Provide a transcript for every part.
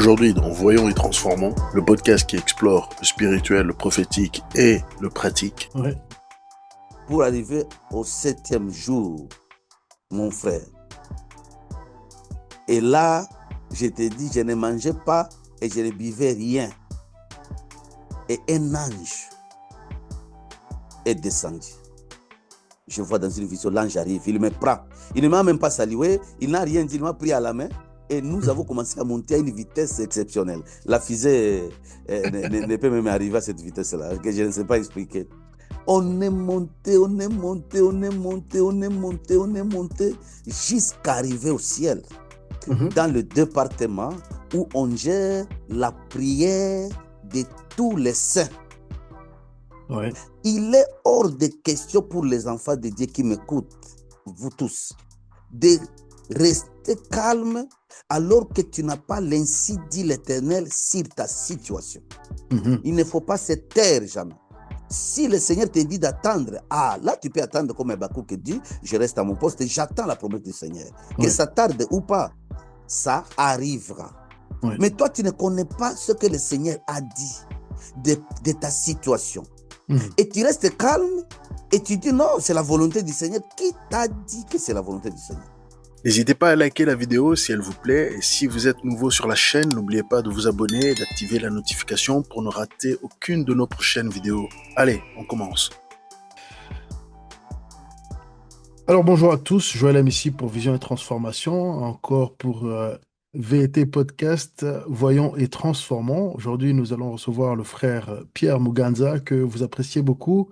Aujourd'hui, dans Voyons et Transformons, le podcast qui explore le spirituel, le prophétique et le pratique. Ouais. Pour arriver au 7e jour, mon frère. Et là, je te dis, je ne mangeais pas et je ne buvais rien. Et un ange est descendu. Je vois dans une vision, l'ange arrive, il me prend. Il ne m'a même pas salué, il n'a rien dit, il m'a pris à la main. Et nous avons commencé à monter à une vitesse exceptionnelle. La fusée ne peut même arriver à cette vitesse-là, que je ne sais pas expliquer. On est monté, jusqu'à arriver au ciel. Dans le département où on gère la prière de tous les saints. Ouais. Il est hors de question pour les enfants de Dieu qui m'écoutent, vous tous, de rester calme alors que tu n'as pas l'ainsi dit l'Éternel sur ta situation. Il ne faut pas se taire jamais. Si le Seigneur te dit d'attendre, là tu peux attendre comme Habakkuk dit, je reste à mon poste et j'attends la promesse du Seigneur. Que ça tarde ou pas, ça arrivera. Ouais. Mais toi, tu ne connais pas ce que le Seigneur a dit de ta situation. Et tu restes calme et tu dis non, c'est la volonté du Seigneur. Qui t'a dit que c'est la volonté du Seigneur? N'hésitez pas à liker la vidéo si elle vous plaît. Et si vous êtes nouveau sur la chaîne, n'oubliez pas de vous abonner et d'activer la notification pour ne rater aucune de nos prochaines vidéos. Allez, on commence. Alors bonjour à tous, Joël M ici pour Vision et Transformation, encore pour VT Podcast, Voyons et Transformons. Aujourd'hui, nous allons recevoir le frère Pierre Muganza, que vous appréciez beaucoup.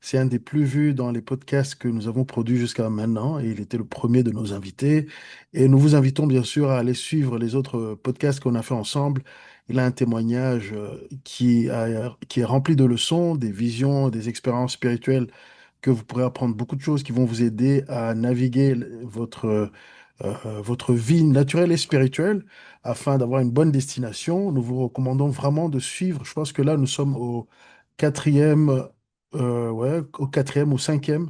C'est un des plus vus dans les podcasts que nous avons produits jusqu'à maintenant, et il était le premier de nos invités. Et nous vous invitons bien sûr à aller suivre les autres podcasts qu'on a fait ensemble. Il a un témoignage qui est rempli de leçons, des visions, des expériences spirituelles que vous pourrez apprendre beaucoup de choses qui vont vous aider à naviguer votre vie naturelle et spirituelle afin d'avoir une bonne destination. Nous vous recommandons vraiment de suivre. Je pense que là, nous sommes au quatrième, au quatrième ou cinquième.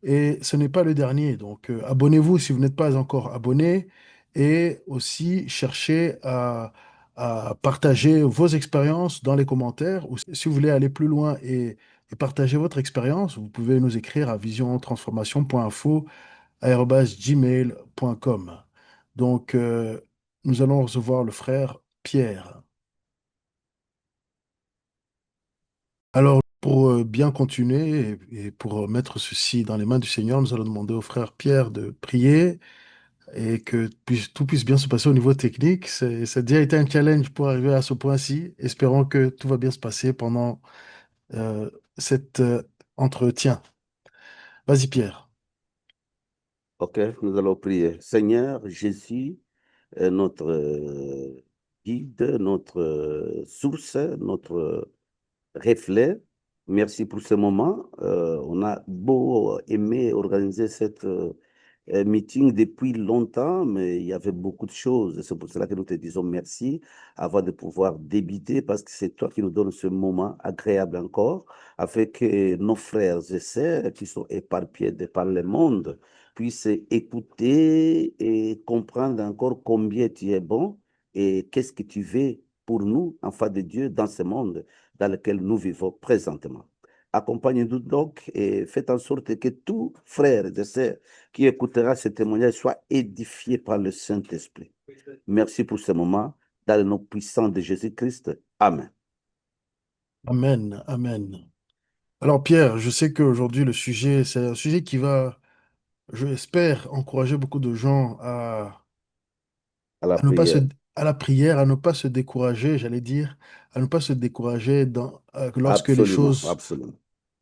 Et ce n'est pas le dernier. Donc, abonnez-vous si vous n'êtes pas encore abonné. Et aussi, cherchez à partager vos expériences dans les commentaires. Ou si vous voulez aller plus loin et partager votre expérience, vous pouvez nous écrire à visiontransformation.info@gmail.com. Donc, nous allons recevoir le frère Pierre. Alors, pour bien continuer et pour mettre ceci dans les mains du Seigneur, nous allons demander au frère Pierre de prier et que tout puisse bien se passer au niveau technique. Ça a déjà été un challenge pour arriver à ce point-ci. Espérons que tout va bien se passer pendant cet entretien. Vas-y, Pierre. Ok, nous allons prier. Seigneur Jésus, notre guide, notre source, notre reflet. Merci pour ce moment. On a beau aimer organiser cette meeting depuis longtemps, mais il y avait beaucoup de choses. C'est pour cela que nous te disons merci avant de pouvoir débuter, parce que c'est toi qui nous donnes ce moment agréable encore, afin que nos frères et sœurs qui sont éparpillés de par le monde puissent écouter et comprendre encore combien tu es bon et qu'est-ce que tu veux pour nous, enfants de Dieu, dans ce monde dans lequel nous vivons présentement. Accompagnez-nous donc et faites en sorte que tout frère et sœur qui écoutera ce témoignage soit édifié par le Saint-Esprit. Merci pour ce moment, dans le nom puissant de Jésus-Christ. Amen. Amen, amen. Alors, Pierre, je sais qu'aujourd'hui, le sujet, c'est un sujet qui va, je l'espère, encourager beaucoup de gens À la à ne pas se, prière. à la prière, à ne pas se décourager, j'allais dire, à ne pas se décourager lorsque les Absolument, choses absolument.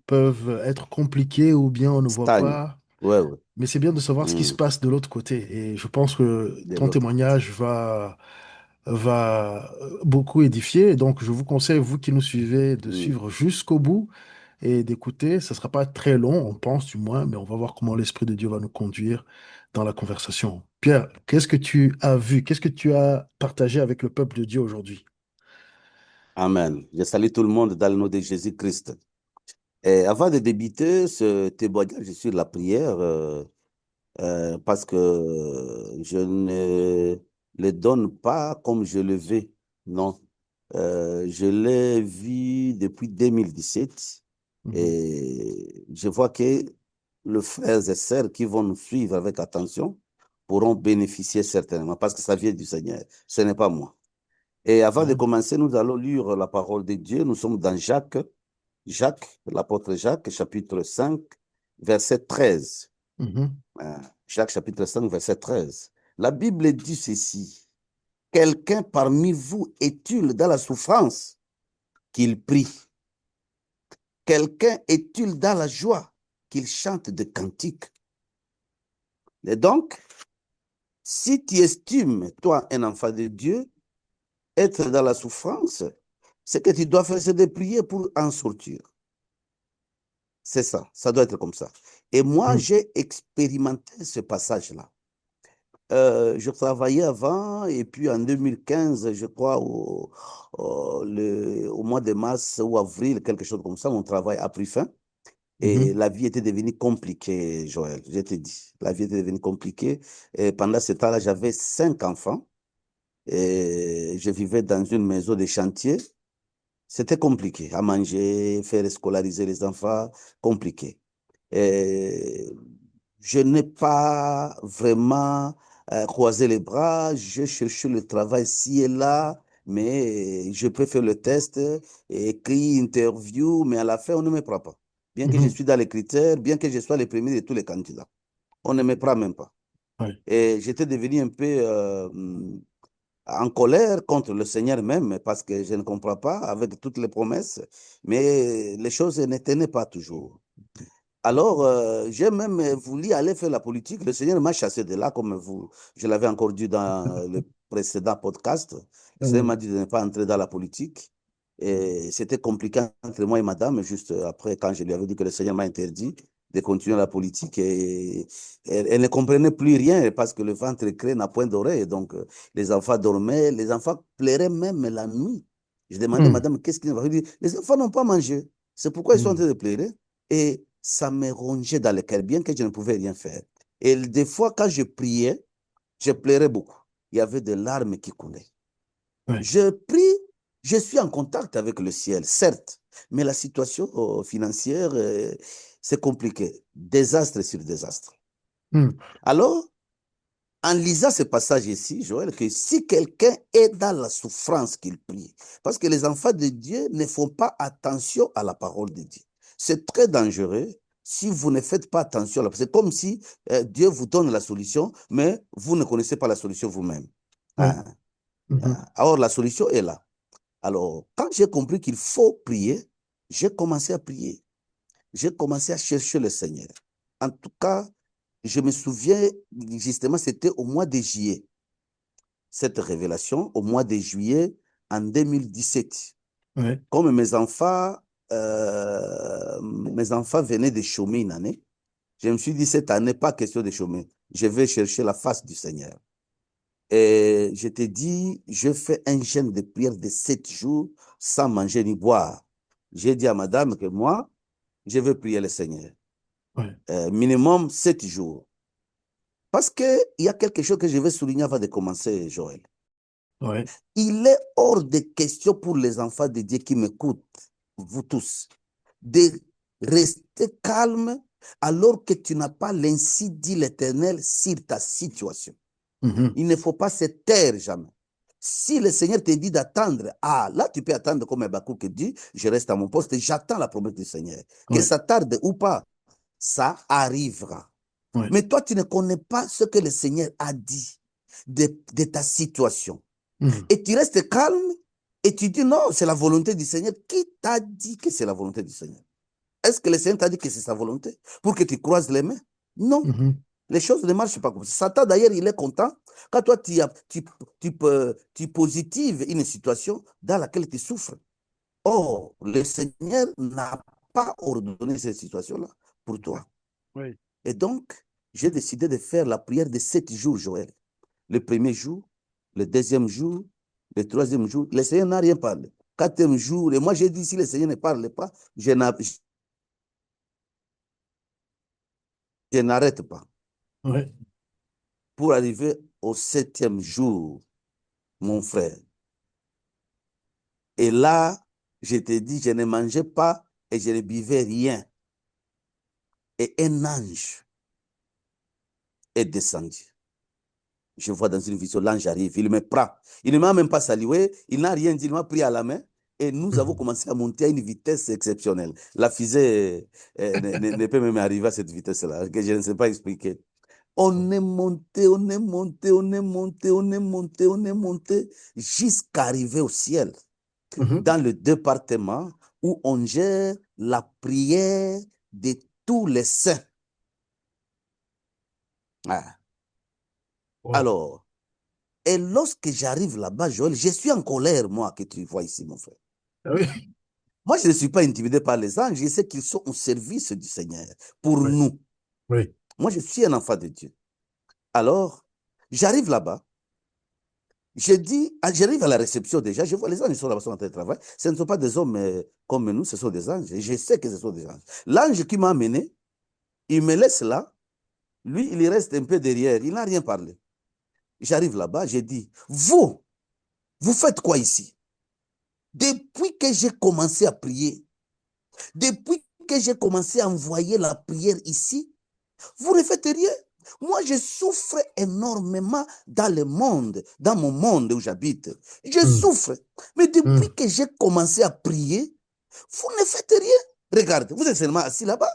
peuvent être compliquées ou bien on ne voit Stagne. pas. Ouais, ouais. Mais c'est bien de savoir ce qui se passe de l'autre côté. Et je pense que De ton l'autre côté. témoignage va beaucoup édifier. Donc, je vous conseille, vous qui nous suivez, de suivre jusqu'au bout et d'écouter. Ce ne sera pas très long, on pense du moins, mais on va voir comment l'Esprit de Dieu va nous conduire dans la conversation. Pierre, qu'est-ce que tu as vu? Qu'est-ce que tu as partagé avec le peuple de Dieu aujourd'hui? Amen. Je salue tout le monde dans le nom de Jésus-Christ. Et avant de débuter ce témoignage sur la prière, parce que je ne le donne pas comme je le veux. Non. Je l'ai vu depuis 2017 Mhm. et je vois que les frères et sœurs qui vont nous suivre avec attention pourront bénéficier certainement parce que ça vient du Seigneur. Ce n'est pas moi. Et avant de Ouais. commencer, nous allons lire la parole de Dieu. Nous sommes dans Jacques, l'apôtre Jacques, chapitre 5, verset 13. Mhm. Hein, Jacques, chapitre 5, verset 13. La Bible dit ceci. Quelqu'un parmi vous est-il dans la souffrance qu'il prie? Quelqu'un est-il dans la joie qu'il chante des cantiques? Et donc, si tu estimes, toi, un enfant de Dieu, être dans la souffrance, ce que tu dois faire, c'est de prier pour en sortir. C'est ça, ça doit être comme ça. Et moi, Mhm. j'ai expérimenté ce passage-là. Je travaillais avant et puis en 2015, je crois, au mois de mars ou avril, quelque chose comme ça, mon travail a pris fin et Mhm. la vie était devenue compliquée, Joël, je te dis. La vie était devenue compliquée. Et pendant ce temps-là, j'avais 5 enfants et je vivais dans une maison de chantier. C'était compliqué à manger, faire scolariser les enfants, compliqué. Et je n'ai pas vraiment croisé les bras. Je cherchais le travail ici et là, mais je peux faire le test, écrit, interview, mais à la fin, on ne me prend pas. Bien que je Mhm. suis dans les critères, bien que je sois le premier de tous les candidats, on ne me prend même pas. Ouais. Et j'étais devenu un peu en colère contre le Seigneur même, parce que je ne comprends pas avec toutes les promesses, mais les choses ne tenaient pas toujours. Alors, j'ai même voulu aller faire la politique. Le Seigneur m'a chassé de là, comme vous, je l'avais encore dit dans le précédent podcast. Le Seigneur m'a dit de ne pas entrer dans la politique. Et c'était compliqué entre moi et madame, juste après, quand je lui avais dit que le Seigneur m'a interdit de continuer la politique. Et elle ne comprenait plus rien parce que le ventre crée n'a point d'oreille. Donc, les enfants dormaient, les enfants pleuraient même la nuit. Je demandais, Mhm. madame, qu'est-ce qu'ils vont dire? Les enfants n'ont pas mangé. C'est pourquoi ils sont en Mhm. train de pleurer. Et ça me rongeait dans le cœur, bien que je ne pouvais rien faire. Et des fois, quand je priais, je pleurais beaucoup. Il y avait des larmes qui coulaient. Ouais. Je prie, je suis en contact avec le ciel, certes, mais la situation financière, c'est compliqué. Désastre sur désastre. Mhm. Alors, en lisant ce passage ici, Joël, que si quelqu'un est dans la souffrance qu'il prie, parce que les enfants de Dieu ne font pas attention à la parole de Dieu. C'est très dangereux si vous ne faites pas attention. C'est comme si Dieu vous donne la solution, mais vous ne connaissez pas la solution vous-même. Ouais. Hein? Mhm. Alors, la solution est là. Alors, quand j'ai compris qu'il faut prier, j'ai commencé à prier. J'ai commencé à chercher le Seigneur. En tout cas, je me souviens, justement, c'était au mois de juillet, cette révélation, au mois de juillet en 2017. Ouais. Comme mes enfants venaient de chômer une année, je me suis dit, cette année, pas question de chômer. Je vais chercher la face du Seigneur. Et je te dis, je fais un jeûne de prière de 7 jours sans manger ni boire. J'ai dit à madame que moi, je vais prier le Seigneur. Ouais. Minimum 7 jours. Parce qu'il y a quelque chose que je vais souligner avant de commencer, Joël. Ouais. Il est hors de question pour les enfants de Dieu qui m'écoutent, vous tous, de rester calme alors que tu n'as pas l'ainsi dit l'Éternel sur ta situation. Mhm. Il ne faut pas se taire jamais. Si le Seigneur te dit d'attendre, ah, là tu peux attendre comme Habakkuk dit, je reste à mon poste et j'attends la promesse du Seigneur. Que Ouais. ça tarde ou pas, ça arrivera. Ouais. Mais toi, tu ne connais pas ce que le Seigneur a dit de ta situation. Mhm. Et tu restes calme et tu dis non, c'est la volonté du Seigneur. Qui t'a dit que c'est la volonté du Seigneur? Est-ce que le Seigneur t'a dit que c'est sa volonté pour que tu croises les mains? Non. Mhm. Les choses ne marchent pas comme ça. Satan, d'ailleurs, il est content quand toi, tu positives une situation dans laquelle tu souffres. Or, le Seigneur n'a pas ordonné cette situation-là pour toi. Ouais. Et donc, j'ai décidé de faire la prière de 7 jours, Joël. Le premier jour, le deuxième jour, le troisième jour, le Seigneur n'a rien parlé. Quatrième jour, et moi j'ai dit, si le Seigneur ne parle pas, je n'arrête pas. Ouais. Pour arriver au septième jour, mon frère, Et là, je te dis, je ne mangeais pas et je ne buvais rien. Et un ange est descendu. Je vois dans une vision, l'ange arrive, il me prend. Il ne m'a même pas salué, il n'a rien dit, il m'a pris à la main. Et nous avons Mhm. commencé à monter à une vitesse exceptionnelle. La fusée ne peut même arriver à cette vitesse-là, que je ne sais pas expliquer. On est monté, on est monté, on est monté, on est monté, on est monté, jusqu'à arriver au ciel, Mhm. dans le département où on gère la prière de tous les saints. Ah. Wow. Alors, et lorsque j'arrive là-bas, Joël, je suis en colère, moi, que tu vois ici, mon frère. Ah oui, Moi, je ne suis pas intimidé par les anges, je sais qu'ils sont au service du Seigneur, pour oui, nous. oui. Moi, je suis un enfant de Dieu. Alors, j'arrive là-bas, je dis, j'arrive à la réception déjà, je vois les anges, ils sont là-bas, ils sont en train de travailler. Ce ne sont pas des hommes comme nous, ce sont des anges. Et je sais que ce sont des anges. L'ange qui m'a amené, il me laisse là, lui, il reste un peu derrière, il n'a rien parlé. J'arrive là-bas, j'ai dit, vous faites quoi ici? Depuis que j'ai commencé à prier, depuis que j'ai commencé à envoyer la prière ici, vous ne faites rien. Moi, je souffre énormément dans le monde, dans mon monde où j'habite. Je Mhm. souffre. Mais depuis Mhm. que j'ai commencé à prier, vous ne faites rien. Regarde, vous êtes seulement assis là-bas.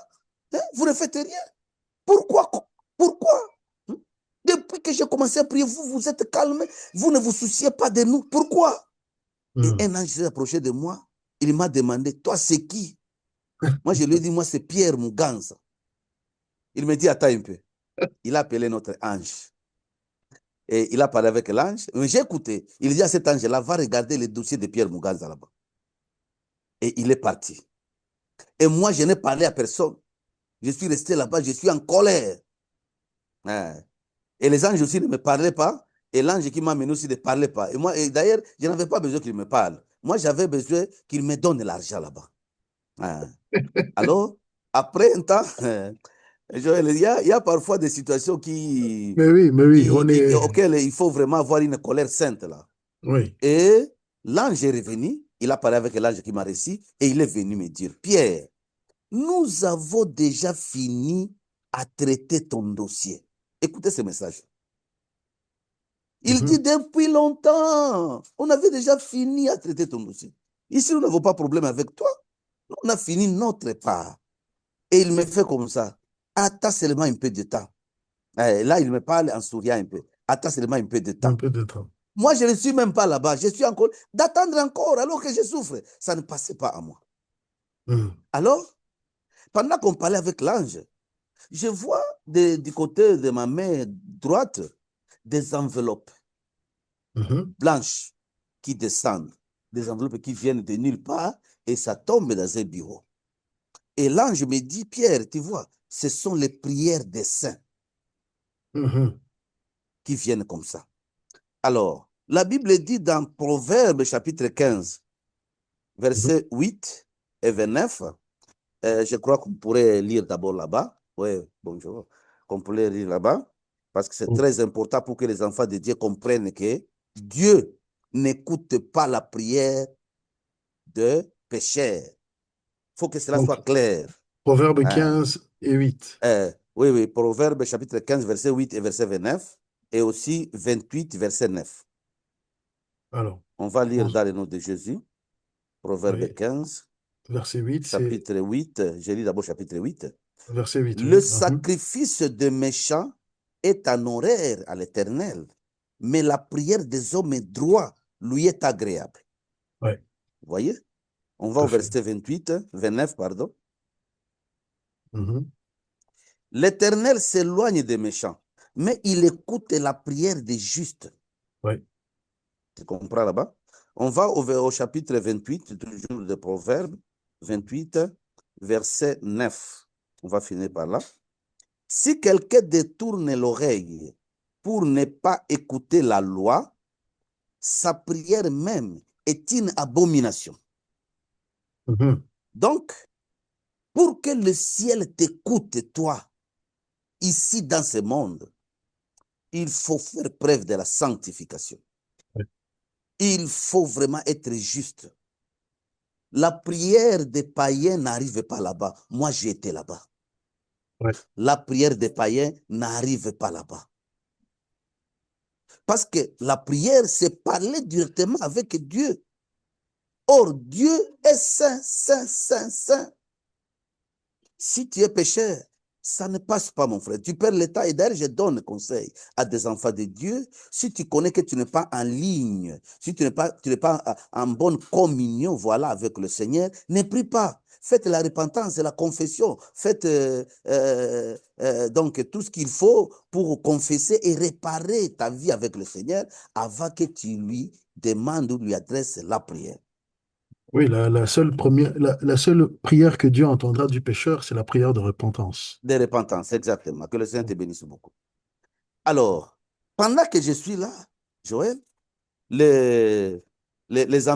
Hein? Vous ne faites rien. Pourquoi? Pourquoi? Hein? Depuis que j'ai commencé à prier, vous vous êtes calme. Vous ne vous souciez pas de nous. Pourquoi? Et Mhm. un ange s'est approché de moi. Il m'a demandé, toi, c'est qui? Moi, je lui ai dit, moi, c'est Pierre Muganza. Il me dit, attends un peu. Il a appelé notre ange. Et il a parlé avec l'ange. Mais j'ai écouté. Il dit à cet ange-là, va regarder le dossier de Pierre Muganza là-bas. Et il est parti. Et moi, je n'ai parlé à personne. Je suis resté là-bas, je suis en colère. Hein. Et les anges aussi ne me parlaient pas. Et l'ange qui m'a mené aussi ne parlait pas. Et moi, et d'ailleurs, je n'avais pas besoin qu'il me parle. Moi, j'avais besoin qu'il me donne l'argent là-bas. Hein. Alors, après un temps, Joël, il y a parfois des situations Mais oui, on est. auxquelles il faut vraiment avoir une colère sainte là. Oui. Et l'ange est revenu, il a parlé avec l'ange qui m'a reçu et il est venu me dire, Pierre, nous avons déjà fini à traiter ton dossier. Écoutez ce message. Il dit, Mhm. depuis longtemps, on avait déjà fini à traiter ton dossier. Ici, nous n'avons pas de problème avec toi. On a fini notre part. Et il me fait comme ça. Attends seulement un peu de temps. Là, il me parle en souriant un peu. Attends seulement un peu de Un temps. peu de temps. Moi, je ne suis même pas là-bas. Je suis encore d'attendre encore alors que je souffre. Ça ne passait pas à moi. Mhm. Alors, pendant qu'on parlait avec l'ange, je vois du côté de ma main droite des enveloppes Mhm. blanches qui descendent, des enveloppes qui viennent de nulle part et ça tombe dans un bureau. Et l'ange me dit, Pierre, tu vois, ce sont les prières des saints Mhm. qui viennent comme ça. Alors, la Bible dit dans Proverbe chapitre 15, Mhm. versets 8 et 29, je crois qu'on pourrait lire d'abord là-bas. Oui, bonjour. Qu'on pourrait lire là-bas. Parce que c'est Oh, très important pour que les enfants de Dieu comprennent que Dieu n'écoute pas la prière de pécheurs. Il faut que cela donc, soit clair. Proverbe Hein. 15 et 8. Oui, oui, Proverbe chapitre 15, verset 8 et verset 29. Et aussi 28, verset 9. Alors, On va lire bon, dans le nom de Jésus. Proverbe oui, 15, verset 8, c'est chapitre 8. Je lis d'abord chapitre 8. verset 8, Le oui. Mhm. sacrifice des méchants est un honoraire à l'Éternel, mais la prière des hommes droits lui est agréable. Ouais, Vous voyez? On va tout à au fait. verset 28, 29, pardon. Mhm. L'Éternel s'éloigne des méchants, mais il écoute la prière des justes. Ouais. Tu comprends là-bas? On va au chapitre 28, toujours de Proverbes, 28, verset 9. On va finir par là. Si quelqu'un détourne l'oreille pour ne pas écouter la loi, sa prière même est une abomination. Mhm. Donc, pour que le ciel t'écoute, toi, ici dans ce monde, il faut faire preuve de la sanctification. Ouais. Il faut vraiment être juste. la prière des païens n'arrive pas là-bas. Moi, j'ai été là-bas. Ouais. La prière des païens n'arrive pas là-bas. Parce que la prière, c'est parler directement avec Dieu. Or, Dieu est saint, saint, saint, saint. Si tu es pécheur, ça ne passe pas, mon frère. Tu perds l'état. Et d'ailleurs, je donne conseil à des enfants de Dieu. Si tu connais que tu n'es pas en ligne, si tu n'es pas en bonne communion, voilà, avec le Seigneur, ne prie pas. Faites la repentance et la confession. Faites donc tout ce qu'il faut pour confesser et réparer ta vie avec le Seigneur avant que tu lui demandes ou lui adresses la prière. Oui, la seule prière que Dieu entendra du pécheur, c'est la prière de repentance. De repentance, exactement. Que le Seigneur te bénisse beaucoup. Alors, pendant que je suis là, Joël, les, les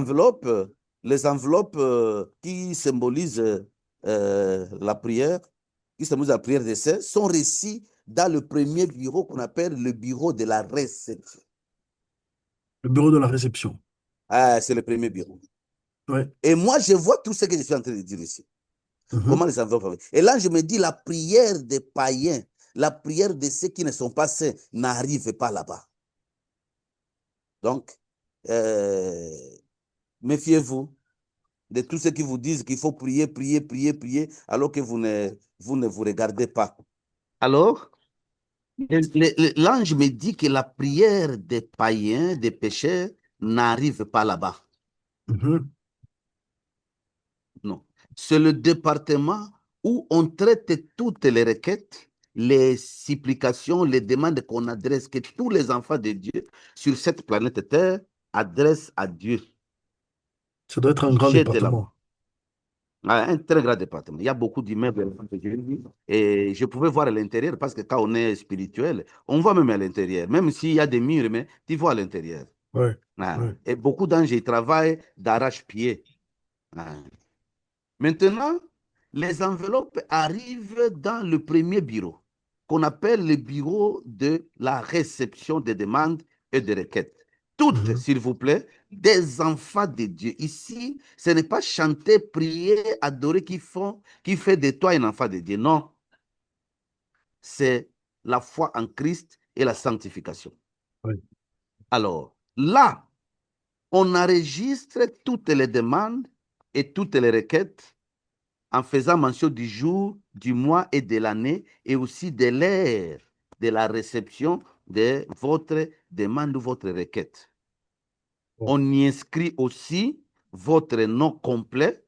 les enveloppes qui symbolisent la prière, qui symbolisent la prière d'essai, sont reçues dans le premier bureau qu'on appelle le bureau de la réception. Le bureau de la réception. Ah, c'est le premier bureau. Ouais. Et moi, je vois tout ce que je suis en train de dire ici. Comment les enveloppes. Et là, je me dis, la prière des païens, la prière de ceux qui ne sont pas saints n'arrive pas là-bas. Donc, méfiez-vous de tous ceux qui vous disent qu'il faut prier, prier, prier, prier, alors que vous ne vous regardez pas. Alors, l'ange me dit que la prière des païens, des pécheurs, n'arrive pas là-bas. Non. C'est le département où on traite toutes les requêtes, les supplications, les demandes qu'on adresse, que tous les enfants de Dieu sur cette planète Terre adressent à Dieu. Ça doit être un grand J'étais là-bas. département. Un très grand département. Il y a beaucoup d'immeubles et je pouvais voir à l'intérieur parce que quand on est spirituel, on voit même à l'intérieur. Même s'il y a des murs, mais tu vois à l'intérieur. Ouais, ouais. Et beaucoup d'anges, ils travaillent d'arrache-pied. Maintenant, les enveloppes arrivent dans le premier bureau, qu'on appelle le bureau de la réception des demandes et des requêtes. Toutes, s'il vous plaît, des enfants de Dieu. Ici, ce n'est pas chanter, prier, adorer qui fait de toi un enfant de Dieu. Non, c'est la foi en Christ et la sanctification. Ouais. Alors, là, on enregistre toutes les demandes et toutes les requêtes en faisant mention du jour, du mois et de l'année, et aussi de l'heure de la réception de votre demande ou votre requête. Bon. On y inscrit aussi votre nom complet,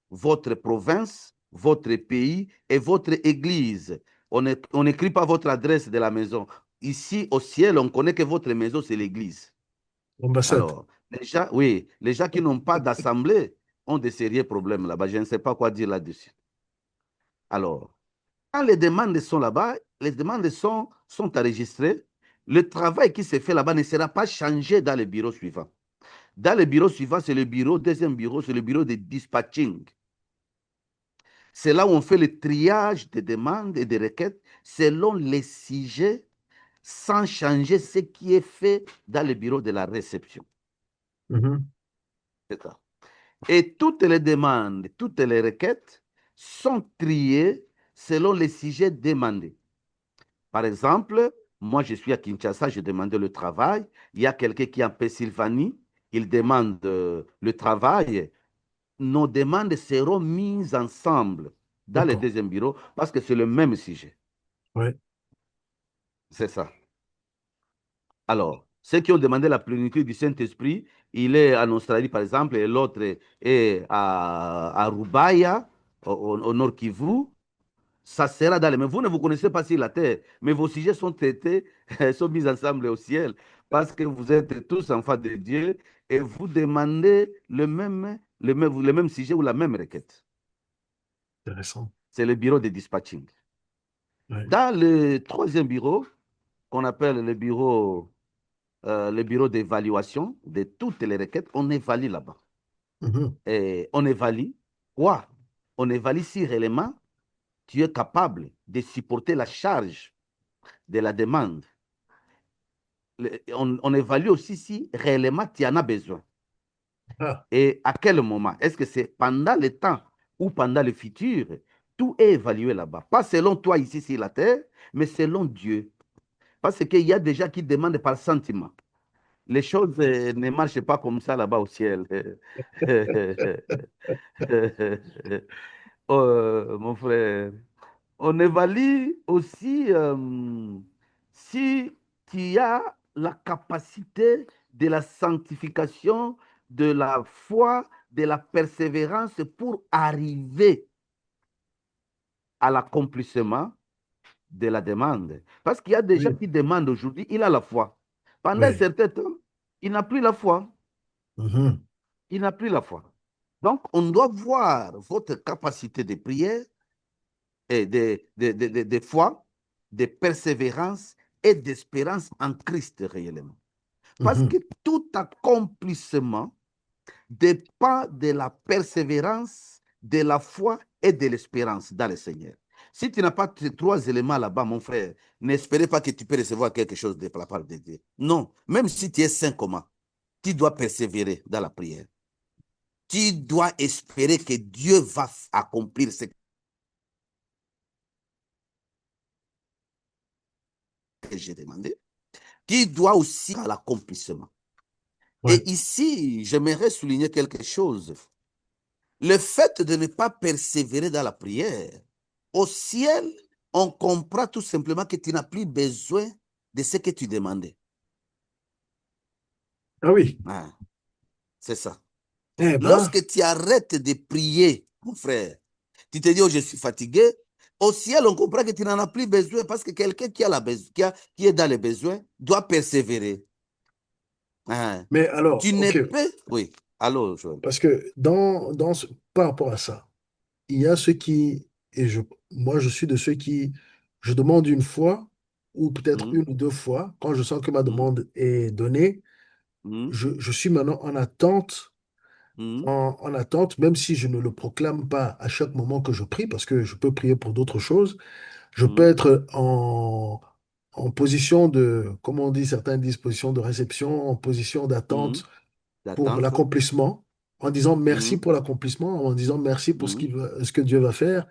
votre province, votre pays et votre église. On n'écrit pas votre adresse de la maison. Ici, au ciel, on connaît que votre maison, c'est l'église. L'ambassade. Alors, oui, les gens qui n'ont pas d'assemblée ont de sérieux problèmes là-bas. Je ne sais pas quoi dire là-dessus. Alors, quand les demandes sont là-bas, les demandes sont enregistrées. Le travail qui se fait là-bas ne sera pas changé dans le bureau suivant. Dans le bureau suivant, c'est le bureau, deuxième bureau, c'est le bureau de dispatching. C'est là où on fait le triage des demandes et des requêtes selon les sujets sans changer ce qui est fait dans le bureau de la réception. C'est ça. Et toutes les demandes, toutes les requêtes sont triées selon les sujets demandés. Par exemple, moi, je suis à Kinshasa, je demande le travail. Il y a quelqu'un qui est en Pennsylvanie, il demande le travail. Nos demandes seront mises ensemble dans le D'accord. deuxième bureau parce que c'est le même sujet. Ouais. C'est ça. Alors, ceux qui ont demandé la plénitude du Saint-Esprit, il est en Australie, par exemple, et l'autre est à Rubaya, au Nord Kivu. Ça sera dans les... Mais vous ne vous connaissez pas sur la terre, mais vos sujets sont traités, sont mis ensemble au ciel, parce que vous êtes tous enfants de Dieu et vous demandez le même sujet ou la même requête. Intéressant. C'est le bureau de dispatching. Ouais. Dans le troisième bureau, qu'on appelle le bureau d'évaluation de toutes les requêtes, on évalue là-bas. Et on évalue quoi? On évalue si réellement tu es capable de supporter la charge de la demande. On évalue aussi si réellement tu en as besoin. Ah, Et à quel moment? Est-ce que c'est pendant le temps ou pendant le futur? Tout est évalué là-bas. Pas selon toi ici sur la terre, mais selon Dieu. Parce qu'il y a des gens qui demandent par sentiment. Les choses ne marchent pas comme ça là-bas au ciel. Mon frère, on évalue aussi si tu as la capacité de la sanctification, de la foi, de la persévérance pour arriver à l'accomplissement de la demande. Parce qu'il y a des gens oui. qui demandent aujourd'hui, il a la foi. Pendant un Oui. certain temps, il n'a plus la foi. Mhm. Il n'a plus la foi. Donc, on doit voir votre capacité de prière et de foi, de persévérance et d'espérance en Christ réellement. Parce que Mhm. tout accomplissement dépend de la persévérance, de la foi et de l'espérance dans le Seigneur. Si tu n'as pas ces trois éléments là-bas, mon frère, n'espérez pas que tu peux recevoir quelque chose de la part de Dieu. Non, même si tu es saint comment, tu dois persévérer dans la prière. Tu dois espérer que Dieu va accomplir ce que j'ai demandé. Tu dois aussi à l'accomplissement. Ouais. Et ici, j'aimerais souligner quelque chose. Le fait de ne pas persévérer dans la prière, au ciel, on comprend tout simplement que tu n'as plus besoin de ce que tu demandais. Ah oui. Ah, c'est ça. Eh ben, Lorsque tu arrêtes de prier, mon frère, tu te dis, oh, je suis fatigué. Au ciel, on comprend que tu n'en as plus besoin parce que quelqu'un qui est dans les besoins doit persévérer. Ah, mais alors, tu ne ok. peux. Oui. Allô, Joël. Parce que par rapport à ça, il y a ceux qui, moi, je suis de ceux qui, je demande une fois, ou peut-être Hum, une ou deux fois, quand je sens que ma hum, demande est donnée, hum, je suis maintenant hum, en attente, même si je ne le proclame pas à chaque moment que je prie, parce que je peux prier pour d'autres choses, je peux hum, être en position de, comme on dit, certains disent position de réception, en position hum. d'attente pour D'attente. l'accomplissement, en disant merci Hum, pour l'accomplissement, en disant merci pour hum, ce que Dieu va faire.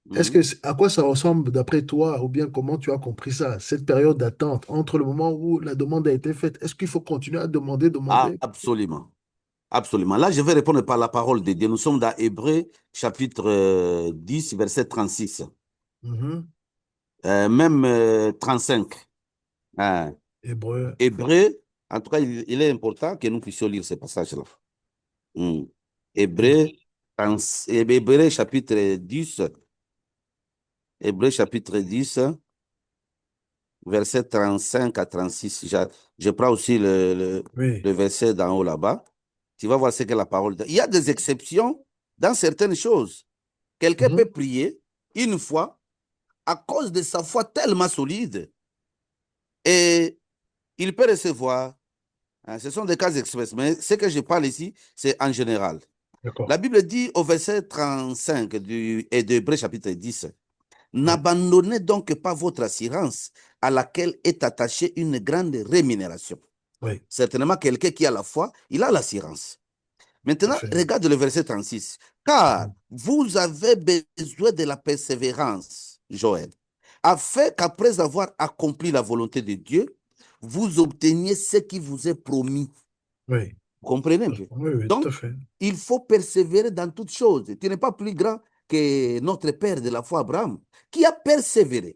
hum. À quoi ça ressemble d'après toi, ou bien comment tu as compris ça, cette période d'attente entre le moment où la demande a été faite? Est-ce qu'il faut continuer à demander, Ah, demander? absolument. Absolument. Là, je vais répondre par la parole de Dieu. Nous sommes dans Hébreu, chapitre 10, verset 36. Mhm. Même 35. Hein. Hébreu, Hébreu, en tout cas, il est important que nous puissions lire ce passage-là. Hmm. Hébreu. Hébreu, Hébreu, chapitre 10. Hébreu, chapitre 10, verset 35 à 36. Je prends aussi Oui. le verset d'en haut là-bas. Tu vas voir ce que la parole dit. Il y a des exceptions dans certaines choses. Quelqu'un peut Mhm. prier une fois à cause de sa foi tellement solide et il peut recevoir. Hein, ce sont des cas express, mais ce que je parle ici, c'est en général. D'accord. La Bible dit au verset 35 et de Hébreux chapitre 10, Oui. n'abandonnez donc pas votre assurance à laquelle est attachée une grande rémunération. Oui. Certainement, quelqu'un qui a la foi, il a l'assurance. Tout à Maintenant, fait. regarde le verset 36. Car Mhm. vous avez besoin de la persévérance, Joël, afin qu'après avoir accompli la volonté de Dieu, vous obteniez ce qui vous est promis. Oui. Vous comprenez un peu? Oui, oui, tout à Donc, fait. il faut persévérer dans toutes choses. Tu n'es pas plus grand que notre père de la foi, Abraham, qui a persévéré.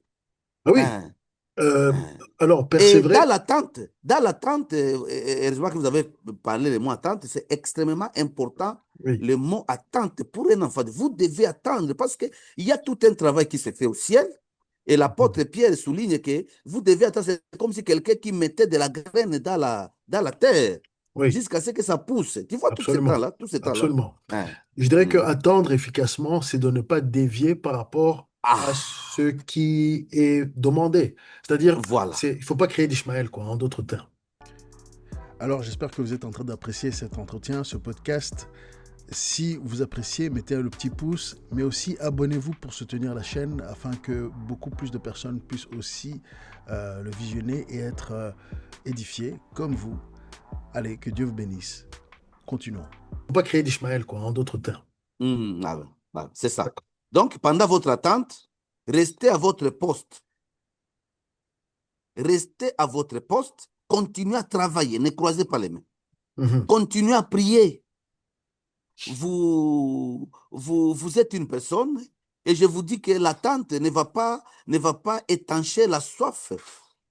Ah oui. Hein, Euh, hein. alors, Et persévérer. dans l'attente, heureusement que vous avez parlé le mot attente, c'est extrêmement important Oui. le mot attente pour un enfant. Vous devez attendre parce qu'il y a tout un travail qui se fait au ciel. Et Mhm. l'apôtre Pierre souligne que vous devez attendre. C'est comme si quelqu'un qui mettait de la graine dans la terre Oui, jusqu'à ce que ça pousse. Tu vois tout ce absolument. temps-là, tout ce temps-là. Absolument. Hein. Je dirais que Hmm. attendre efficacement, c'est de ne pas dévier par rapport à Ah, ce qui est demandé. C'est-à-dire, voilà. il ne faut pas créer d'Ishmaël, quoi, en d'autres termes. Alors j'espère que vous êtes en train d'apprécier cet entretien, ce podcast. Si vous appréciez, mettez le petit pouce, mais aussi abonnez-vous pour soutenir la chaîne afin que beaucoup plus de personnes puissent aussi le visionner et être édifiées comme vous. Allez, que Dieu vous bénisse. Continuons. Faut pas créer d'Ishmaël, quoi, en d'autres termes. Ouais, ouais, c'est ça. Donc, pendant votre attente, restez à votre poste. Restez à votre poste, continuez à travailler, ne croisez pas les mains. Mhm. Continuez à prier. Vous êtes une personne et je vous dis que l'attente ne va pas étancher la soif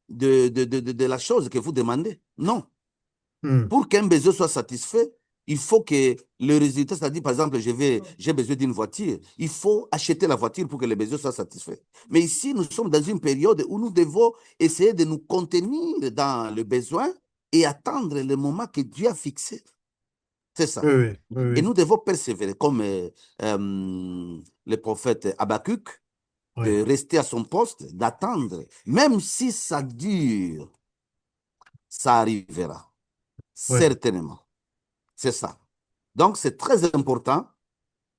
de la chose que vous demandez. Non. Mhm. Pour qu'un besoin soit satisfait, il faut que le résultat, c'est-à-dire, par exemple, j'ai besoin d'une voiture, il faut acheter la voiture pour que le besoin soit satisfait. Mais ici, nous sommes dans une période où nous devons essayer de nous contenir dans le besoin et attendre le moment que Dieu a fixé. C'est ça. Oui, oui, oui, Et oui. nous devons persévérer, comme le prophète Habakkuk, Oui, de rester à son poste, d'attendre. Même si ça dure, ça arrivera. oui, Certainement. C'est ça. Donc, c'est très important.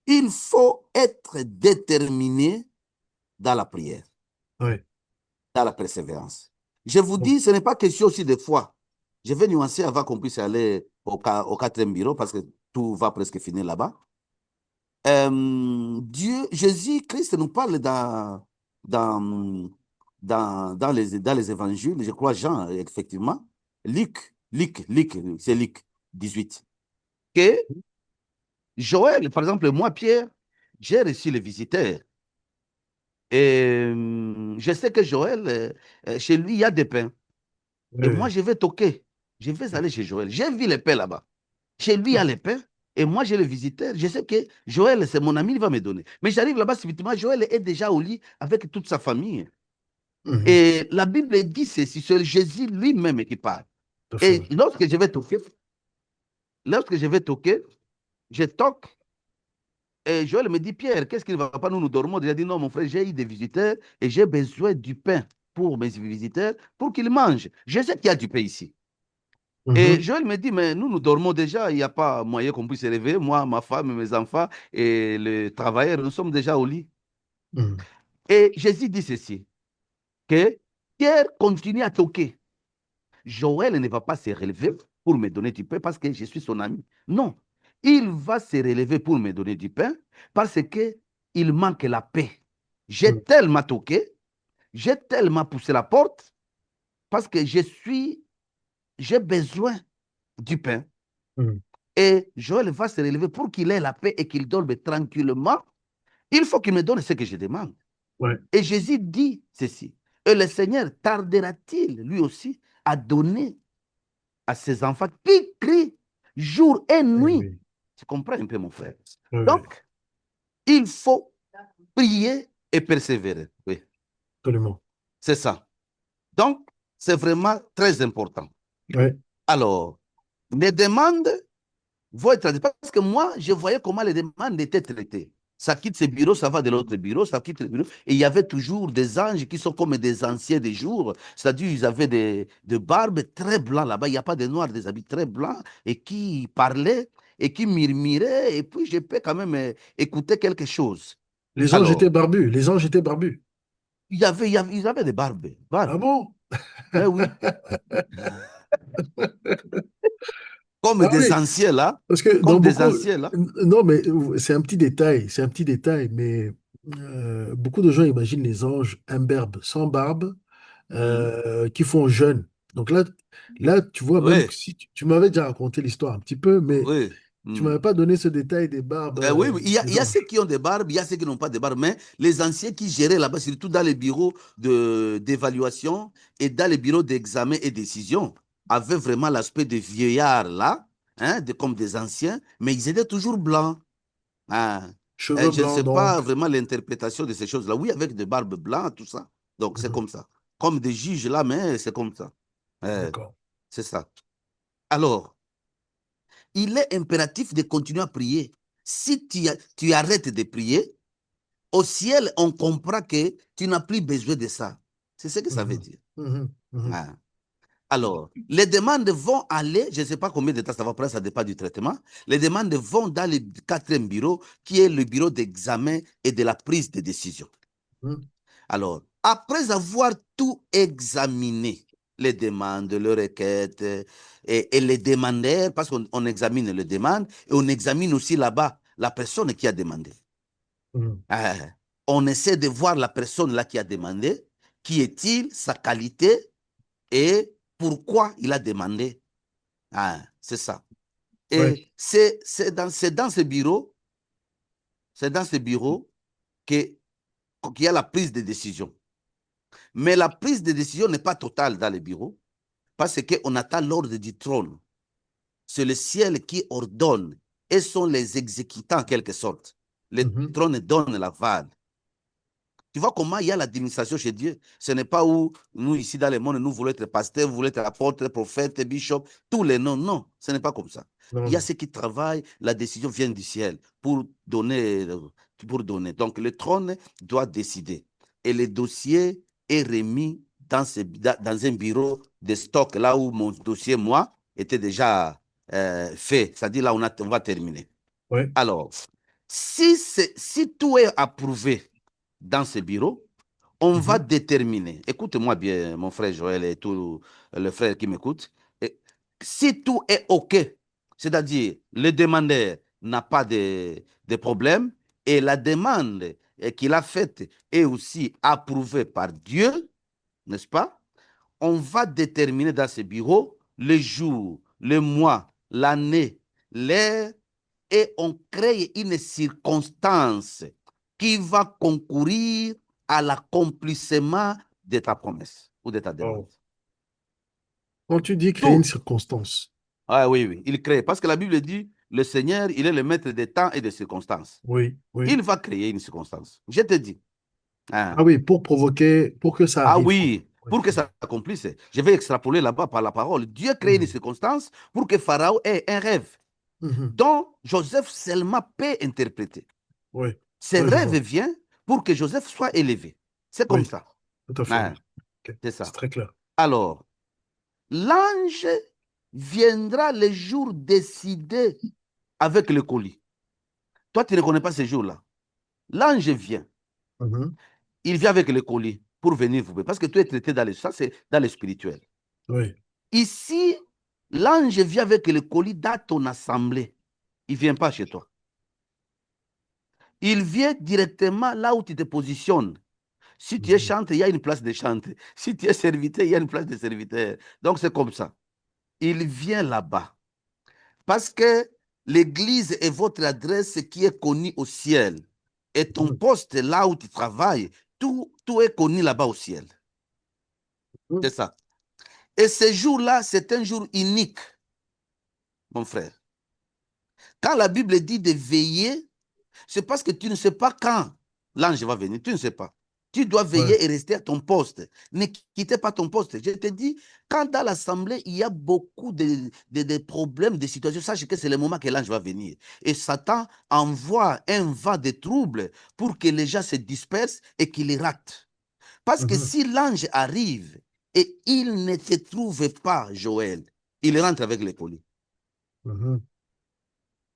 Il faut être déterminé dans la prière, oui. dans la persévérance. Je vous dis, ce n'est pas question aussi de foi. Je vais nuancer avant qu'on puisse aller au quatrième bureau parce que tout va presque finir là-bas. Dieu, Jésus-Christ nous parle dans, dans les évangiles, je crois Jean, effectivement, Luc, c'est Luc 18, que Joël, par exemple, moi, Pierre, j'ai reçu les visiteurs. Et je sais que Joël, chez lui, il y a des pains. Oui, Et moi, oui. je vais toquer. Je vais aller chez Joël. J'ai vu les pains là-bas. Chez lui, il y a les pains. Et moi, j'ai le visiteur. Je sais que Joël, c'est mon ami, il va me donner. Mais j'arrive là-bas, subitement, Joël est déjà au lit avec toute sa famille. Mhm. Et la Bible dit ceci, c'est Jésus lui-même qui parle. Tout à fait. Et lorsque je vais toquer, je toque. Et Joël me dit, Pierre, qu'est-ce qui ne va pas? Nous dormons. Il a dit, non, mon frère, j'ai eu des visiteurs et j'ai besoin du pain pour mes visiteurs, pour qu'ils mangent. Je sais qu'il y a du pain ici. Et Mhm. Joël me dit, mais nous dormons déjà, il n'y a pas moyen qu'on puisse se réveiller. Moi, ma femme, mes enfants et le travailleur, nous sommes déjà au lit. Mhm. Et Jésus dit ceci, que Pierre continue à toquer. Joël ne va pas se relever pour me donner du pain parce que je suis son ami. Non, il va se relever pour me donner du pain parce que il manque la paix. J'ai Mhm. tellement toqué, j'ai tellement poussé la porte parce que j'ai besoin du pain. Mhm. Et Joël va se relever pour qu'il ait la paix et qu'il dorme tranquillement. Il faut qu'il me donne ce que je demande. Ouais. Et Jésus dit ceci. Et le Seigneur tardera-t-il lui aussi à donner à ses enfants qui crient jour et Oui, nuit? oui, Tu comprends un peu, mon frère? oui, oui. Donc, il faut prier et persévérer. Oui, Absolument. c'est ça. Donc, c'est vraiment très important. Ouais. Alors, les demandes vont être traitées. Parce que moi, je voyais comment les demandes étaient traitées. Ça quitte ce bureau, ça va de l'autre bureau, ça quitte le bureau. Et il y avait toujours des anges qui sont comme des anciens des jours. C'est-à-dire, ils avaient des barbes très blancs là-bas. Il n'y a pas de noirs, des habits très blancs et qui parlaient et qui murmuraient. Et puis, je peux quand même écouter quelque chose. Les anges étaient Alors, barbus. Les anges étaient barbus. ils avaient des barbes. Ah Barbes. bon? Eh oui. Comme Ah des oui. anciens là. Parce que dans Comme des beaucoup, anciens là. non, mais c'est un petit détail, mais beaucoup de gens imaginent les anges imberbes, sans barbe, Mhm. qui font jeûne. Donc là, tu vois, même Oui, si tu m'avais déjà raconté l'histoire un petit peu, mais oui. tu Mhm. m'avais pas donné ce détail des barbes Oui, oui, il des y a ceux anges. qui ont des barbes, il y a ceux qui n'ont pas de barbe, mais les anciens qui géraient là-bas, surtout dans les bureaux d'évaluation et dans les bureaux d'examen et décision, avaient vraiment l'aspect de vieillards là, hein, comme des anciens, mais ils étaient toujours blancs. Hein. Cheveux Je ne blancs, sais pas donc. vraiment l'interprétation de ces choses-là. Oui, avec des barbes blancs, tout ça. Donc, c'est Mhm. comme ça. Comme des juges là, mais c'est comme ça. Euh, D'accord. c'est ça. Alors, il est impératif de continuer à prier. Si tu arrêtes de prier, au ciel, on comprend que tu n'as plus besoin de ça. C'est ce que ça veut Mhm. dire. Mhm. Mhm. Hein. Alors, les demandes vont aller, je ne sais pas combien de temps ça va prendre, ça dépend du traitement. Les demandes vont dans le quatrième bureau, qui est le bureau d'examen et de la prise de décision. Mhm. Alors, après avoir tout examiné, les demandes, les requêtes et les demandeurs, parce qu'on examine les demandes et on examine aussi là-bas la personne qui a demandé. Mhm. On essaie de voir la personne là qui a demandé, qui est-il, sa qualité et pourquoi il a demandé. C'est ça. Ouais. Et c'est dans ce bureau, c'est dans ce bureau qu'il y a la prise de décision. Mais la prise de décision n'est pas totale dans le bureau parce qu'on attend l'ordre du trône. C'est le ciel qui ordonne et sont les exécutants en quelque sorte. Le Mhm. trône donne la vanne. Tu vois comment il y a l'administration chez Dieu. Ce n'est pas où nous, ici dans le monde, nous voulons être pasteurs, vous voulez être apôtre, prophète, bishop, tous les noms. Non, ce n'est pas comme ça. Non, Il y a non. ceux qui travaillent, la décision vient du ciel pour donner, pour donner. Donc le trône doit décider. Et le dossier est remis dans un bureau de stock, là où mon dossier, moi, était déjà fait. C'est-à-dire là, on va terminer. Ouais. Alors, si tout est approuvé dans ce bureau, on va Mhm. déterminer. Écoute-moi bien, mon frère Joël et tout le frère qui m'écoute. Si tout est OK, c'est-à-dire le demandeur n'a pas de problème et la demande qu'il a faite est aussi approuvée par Dieu, n'est-ce pas? On va déterminer dans ce bureau le jour, le mois, l'année, l'heure et on crée une circonstance qui va concourir à l'accomplissement de ta promesse ou de ta demande. Wow. Quand tu dis créer une Tout. circonstance, Ah oui, oui, il crée. Parce que la Bible dit, le Seigneur, il est le maître des temps et des circonstances. oui, oui. Il va créer une circonstance. Je te dis. Hein. Ah oui, pour provoquer, pour que ça Ah arrive, quoi. oui, Oui, pour que oui. ça s'accomplisse. Je vais extrapoler là-bas par la parole. Dieu crée une Mhm. circonstance pour que Pharaon ait un rêve Mhm. dont Joseph seulement peut interpréter. Oui, Ce oui, je rêve vois. vient pour que Joseph soit élevé. C'est comme Oui, ça. tout à fait, oui. Hein, Ok. c'est C'est ça. très clair. Alors, l'ange viendra le jour décidé avec le colis. Toi, tu ne connais pas ce jour-là. L'ange vient. Mhm. Il vient avec le colis pour venir vous. Parce que tu es traité dans le, ça, c'est dans le spirituel. Oui. Ici, l'ange vient avec le colis dans ton assemblée. Il ne vient pas chez toi. Il vient directement là où tu te positionnes. Si tu es Mhm. chanteur, il y a une place de chanteur. Si tu es serviteur, il y a une place de serviteur. Donc, c'est comme ça. Il vient là-bas. Parce que l'église est votre adresse qui est connue au ciel. Et ton Mhm. poste, là où tu travailles, tout est connu là-bas au ciel. Mhm. C'est ça. Et ce jour-là, c'est un jour unique, mon frère. Quand la Bible dit de veiller, c'est parce que tu ne sais pas quand l'ange va venir. Tu ne sais pas. Tu dois Ouais. veiller et rester à ton poste. Ne quittez pas ton poste. Je te dis, quand dans l'assemblée, il y a beaucoup de problèmes, de situations, sache que c'est le moment que l'ange va venir. Et Satan envoie un vent de troubles pour que les gens se dispersent et qu'ils les ratent. Parce que Mhm. si l'ange arrive et il ne te trouve pas, Joël, il rentre avec les colis. Mhm.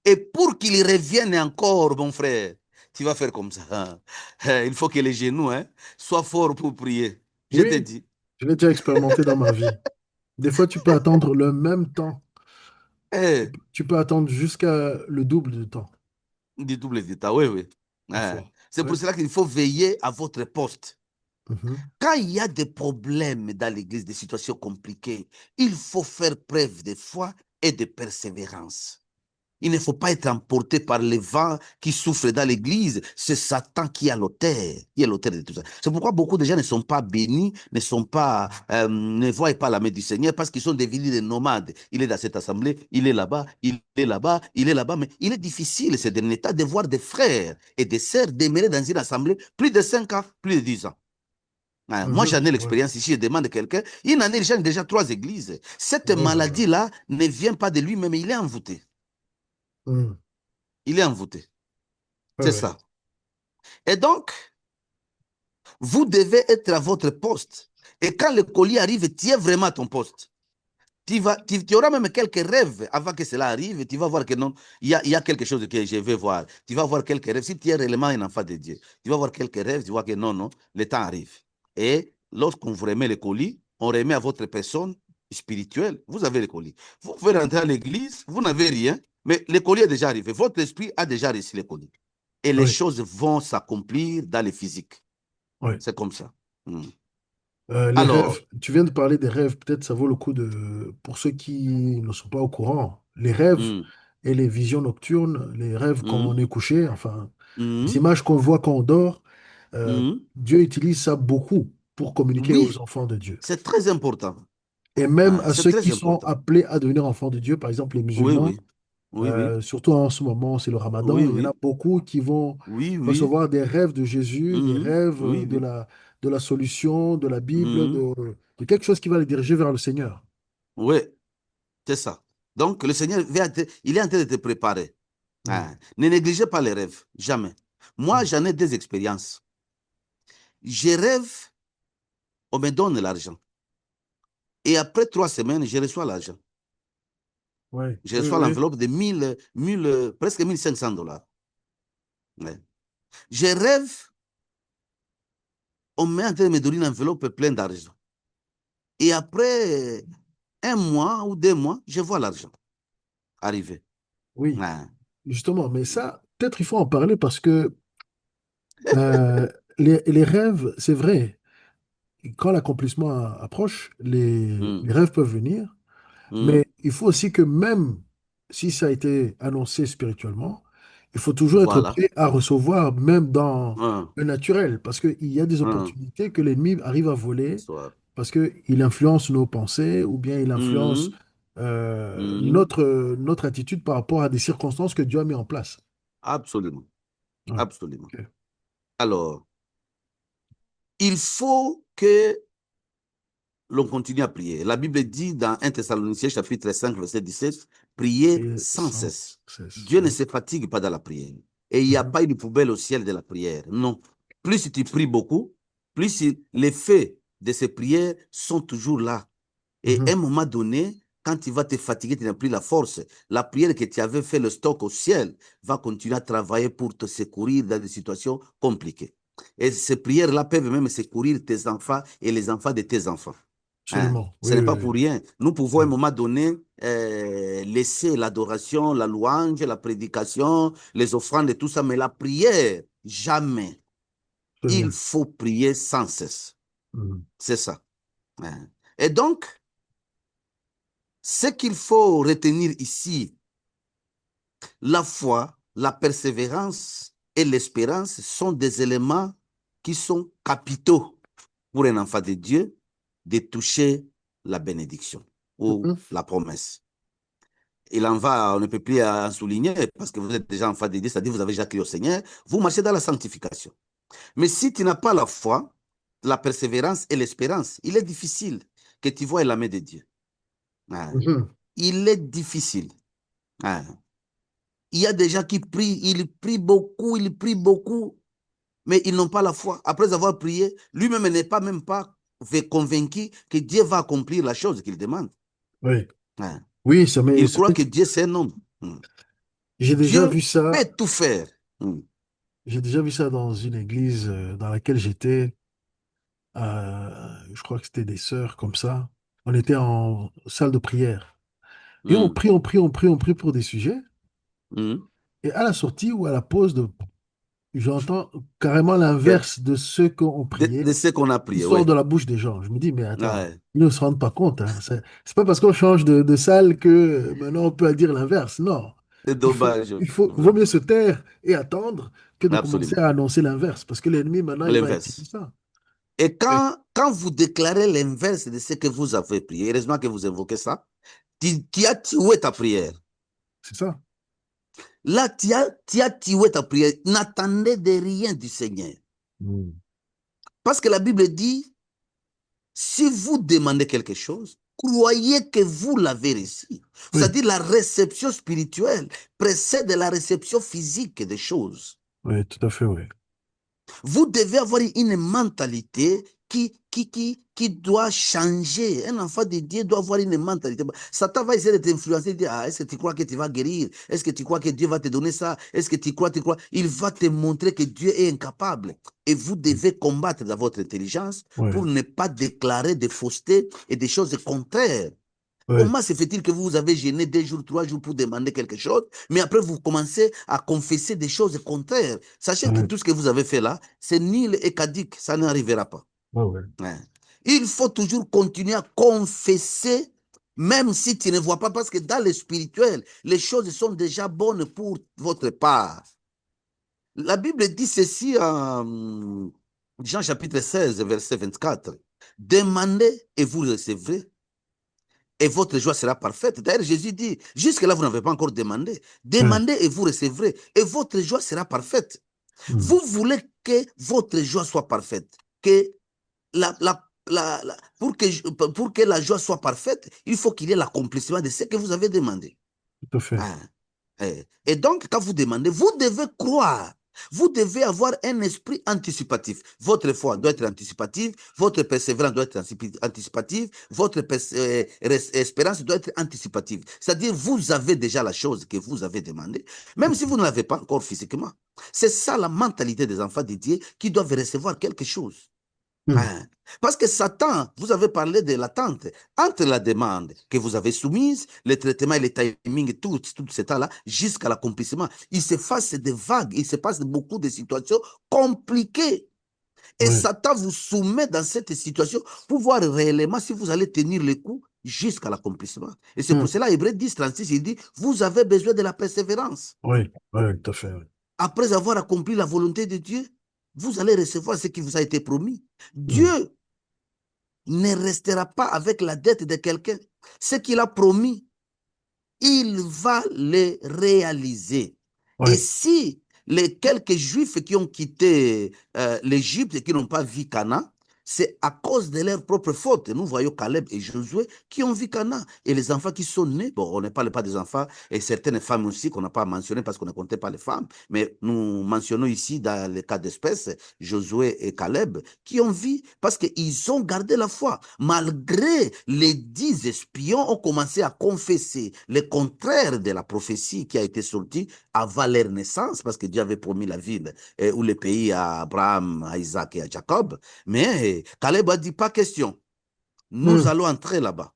Et pour qu'il revienne encore, mon frère, tu vas faire comme ça. Il faut que les genoux soient forts pour prier. Je te Oui, dis. je l'ai déjà expérimenté dans ma vie. Des fois, tu peux attendre le même temps. Eh, Tu peux attendre jusqu'à le double du temps, du double d'état, oui, oui. parfois. C'est Ouais. pour cela qu'il faut veiller à votre poste. Mhm. Quand il y a des problèmes dans l'église, des situations compliquées, il faut faire preuve de foi et de persévérance. Il ne faut pas être emporté par les vents qui souffrent dans l'église. C'est Satan qui est l'auteur de tout ça. C'est pourquoi beaucoup de gens ne sont pas bénis, ne voient pas la main du Seigneur parce qu'ils sont devenus des nomades. Il est dans cette assemblée, il est là-bas, il est là-bas, il est là-bas. Mais il est difficile, ces derniers temps, de voir des frères et des sœurs demeurer dans une assemblée plus de 5 ans, plus de 10 ans. Moi, Mhm. j'en ai Ouais. l'expérience ici. Je demande à quelqu'un. Il en est déjà 3 églises. Cette Ouais, je vois. maladie-là ne vient pas de lui-même, il est envoûté. Mhm. Il est envoûté. Ouais, C'est ouais. ça. Et donc, vous devez être à votre poste. Et quand le colis arrive, tu es vraiment à ton poste. Tu auras même quelques rêves avant que cela arrive. Tu vas voir que non, il y a quelque chose que je vais voir. Tu vas voir quelques rêves. Si tu es réellement un enfant de Dieu, tu vas voir quelques rêves. Tu vois que non, non, le temps arrive. Et lorsqu'on vous remet le colis, on remet à votre personne spirituelle. Vous avez le colis. Vous pouvez rentrer à l'église, vous n'avez rien, mais le colis est déjà arrivé. Votre esprit a déjà reçu le colis. Et les Oui, choses vont s'accomplir dans le physique. oui. C'est comme ça. Les rêves, Alors, tu viens de parler des rêves, peut-être ça vaut le coup de, pour ceux qui ne sont pas au courant, les rêves hum, et les visions nocturnes, les rêves quand on hum, est couché, enfin, les hum, images qu'on voit quand on dort, euh, hum, Dieu utilise ça beaucoup pour communiquer aux oui, enfants de Dieu. c'est très important. Et même à C'est ceux très qui sont important. appelés à devenir enfants de Dieu, par exemple les Oui, musulmans, oui, oui, oui, surtout en ce moment, c'est le Ramadan, oui, il y en a oui, beaucoup qui vont oui, oui, recevoir des rêves de Jésus, des rêves oui, oui. de la solution, de la Bible, Mhm. de quelque chose qui va les diriger vers le Seigneur. Oui, c'est ça. Donc, le Seigneur, il est en train de te préparer. Mm. Ne négligez pas les rêves, jamais. Moi, Mm. j'en ai des expériences. Je rêve, on me donne l'argent. Et après 3 semaines, je reçois l'argent. Ouais, Je oui, reçois oui, l'enveloppe de 1000, presque $1 500. Ouais. Je rêve, on met en train de me donner une enveloppe pleine d'argent. Et après 1 mois ou 2 mois, je vois l'argent arriver. oui, Ouais. justement, mais ça, peut-être il faut en parler parce que euh, les rêves, c'est vrai, quand l'accomplissement approche, Mm. les rêves peuvent venir. Mm. Mais il faut aussi que même si ça a été annoncé spirituellement, il faut toujours être Voilà. prêt à recevoir, même dans Un, le naturel, parce qu'il y a des un, opportunités que l'ennemi arrive à voler, soit. parce qu'il influence nos pensées ou bien il influence Mhm. Mhm. notre attitude par rapport à des circonstances que Dieu a mis en place. Absolument. Ouais. Absolument. Ok. Alors, il faut que l'on continue à prier. La Bible dit dans 1 Thessaloniciens chapitre 5, verset 17, priez Et sans sans cesse. cesse. Dieu ne Ouais. se fatigue pas dans la prière. Et il n'y a Mhm. pas une poubelle au ciel de la prière. Non. Plus tu pries beaucoup, plus les faits de ces prières sont toujours là. Et à un Mhm. moment donné, quand tu vas te fatiguer, tu n'as plus la force. La prière que tu avais fait le stock au ciel va continuer à travailler pour te secourir dans des situations compliquées. Et ces prières-là peuvent même secourir tes enfants et les enfants de tes enfants. Hein. Absolument. Ce Oui, n'est oui, pas oui. pour rien. Nous pouvons à un Oui. moment donné laisser l'adoration, la louange, la prédication, les offrandes et tout ça, mais la prière, jamais. Il Absolument. faut prier sans cesse. Mhm. C'est ça. Hein. Et donc, ce qu'il faut retenir ici, la foi, la persévérance et l'espérance sont des éléments qui sont capitaux pour un enfant de Dieu de toucher la bénédiction ou Mhm. la promesse. Il en va, on ne peut plus en souligner parce que vous êtes déjà enfant de Dieu, c'est-à-dire vous avez déjà crié au Seigneur, vous marchez dans la sanctification. Mais si tu n'as pas la foi, la persévérance et l'espérance, il est difficile que tu vois la main de Dieu. Hein. Mhm. Il est difficile. Hein. Il y a des gens qui prient, ils prient beaucoup, mais ils n'ont pas la foi. Après avoir prié, lui-même n'est pas même pas convaincu que Dieu va accomplir la chose qu'il demande. Oui. Hein. Oui, ça m'est. Il croit que Dieu, c'est un homme. J'ai déjà vu Dieu peut ça. tout faire. J'ai déjà vu ça dans une église dans laquelle j'étais. Je crois que c'était des sœurs comme ça. On était en salle de prière. Et on Hum, prie, on prie, on prie, on prie pour des sujets. hum. Et à la sortie ou à la pause, j'entends carrément Que- l'inverse de ce qu'on priait de ce qu'on a qui prié, sort oui. de la bouche des gens. Je me dis, mais attends, Ouais, ils ne se rendent pas compte. Hein. C'est pas parce qu'on change de salle que maintenant on peut dire l'inverse. Non. c'est dommage. Vaut mieux se taire et attendre que de commencer Absolument. à annoncer l'inverse. Parce que l'ennemi, maintenant, il va étudier L'inverse. ça. Et Oui, quand vous déclarez l'inverse de ce que vous avez prié, heureusement que vous invoquez ça, tu as tué ta prière. c'est ça. Là, tu as tué ta prière. N'attendez de rien du Seigneur. Mm. Parce que la Bible dit, si vous demandez quelque chose, croyez que vous l'avez reçu. Oui, C'est-à-dire la réception spirituelle précède la réception physique des choses. oui, tout à fait, oui. Vous devez avoir une mentalité qui doit changer. Un enfant de Dieu doit avoir une mentalité. Satan va essayer de t'influencer, dire, ah, est-ce que tu crois que tu vas guérir? Est-ce que tu crois que Dieu va te donner ça? Est-ce que tu crois? Il va te montrer que Dieu est incapable. Et vous devez combattre dans votre intelligence pour ne pas déclarer des faussetés et des choses contraires. Comment se fait-il que vous avez gêné 2 jours, 3 jours pour demander quelque chose, mais après vous commencez à confesser des choses contraires? Sachez que tout ce que vous avez fait là, c'est nul et caduc, ça n'arrivera pas. Hein. Il faut toujours continuer à confesser, même si tu ne vois pas, parce que dans le spirituel, les choses sont déjà bonnes pour votre part. La Bible dit ceci en Jean chapitre 16, verset 24. Demandez et vous recevrez, et votre joie sera parfaite. D'ailleurs, Jésus dit, jusque-là, vous n'avez pas encore demandé. Demandez et vous recevrez, et votre joie sera parfaite. Vous voulez que votre joie soit parfaite, que pour que la joie soit parfaite, il faut qu'il y ait l'accomplissement de ce que vous avez demandé. Tout à fait. Et donc, quand vous demandez, vous devez croire. Vous devez avoir un esprit anticipatif. Votre foi doit être anticipative, votre persévérance doit être anticipative, votre espérance doit être anticipative. C'est-à-dire, vous avez déjà la chose que vous avez demandée, même si vous ne l'avez pas encore physiquement. C'est ça la mentalité des enfants de Dieu qui doivent recevoir quelque chose. Parce que Satan, vous avez parlé de l'attente entre la demande que vous avez soumise, le traitement et le timing, tout ce temps-là, jusqu'à l'accomplissement. Il se passe des vagues, il se passe beaucoup de situations compliquées. Et Satan vous soumet dans cette situation pour voir réellement si vous allez tenir le coup jusqu'à l'accomplissement. Et c'est pour cela, Hébreux 10, 36, il dit, vous avez besoin de la persévérance. Oui, tout à fait. Après avoir accompli la volonté de Dieu, vous allez recevoir ce qui vous a été promis. Dieu ne restera pas avec la dette de quelqu'un. Ce qu'il a promis, il va le réaliser. Et si les quelques Juifs qui ont quitté l'Égypte et qui n'ont pas vu Canaan, c'est à cause de leur propre faute. Nous voyons Caleb et Josué qui ont vu Canaan. Et les enfants qui sont nés, bon, on ne parle pas des enfants, et certaines femmes aussi qu'on n'a pas mentionnées parce qu'on ne comptait pas les femmes, mais nous mentionnons ici, dans le cas d'espèce, Josué et Caleb, qui ont vu parce qu'ils ont gardé la foi. Malgré les 10 espions ont commencé à confesser le contraire de la prophétie qui a été sortie avant leur naissance, parce que Dieu avait promis la ville ou le pays à Abraham, à Isaac et à Jacob. Mais Caleb a dit, pas question, nous allons entrer là-bas.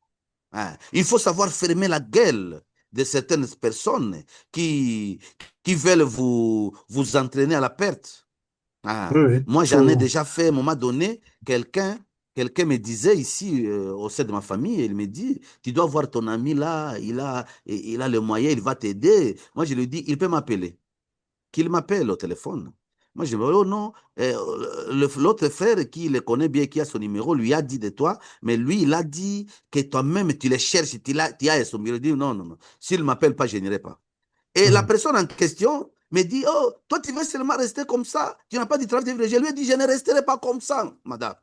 Il faut savoir fermer la gueule de certaines personnes qui veulent vous entraîner à la perte. Moi, j'en ai déjà fait, à un moment donné, quelqu'un me disait ici, au sein de ma famille, il me dit, tu dois voir ton ami là, il a le moyen, il va t'aider. Moi, je lui dis, il peut m'appeler. Qu'il m'appelle au téléphone. Moi, je me dis, oh non, l'autre frère qui le connaît bien, qui a son numéro, lui a dit de toi, mais lui, il a dit que toi-même, tu le cherches, tu as son numéro. Il dit, non, non, non, s'il ne m'appelle pas, je n'irai pas. Et la personne en question me dit, oh, toi, tu veux seulement rester comme ça, tu n'as pas du travail de vivre. Je lui ai dit, je ne resterai pas comme ça, madame.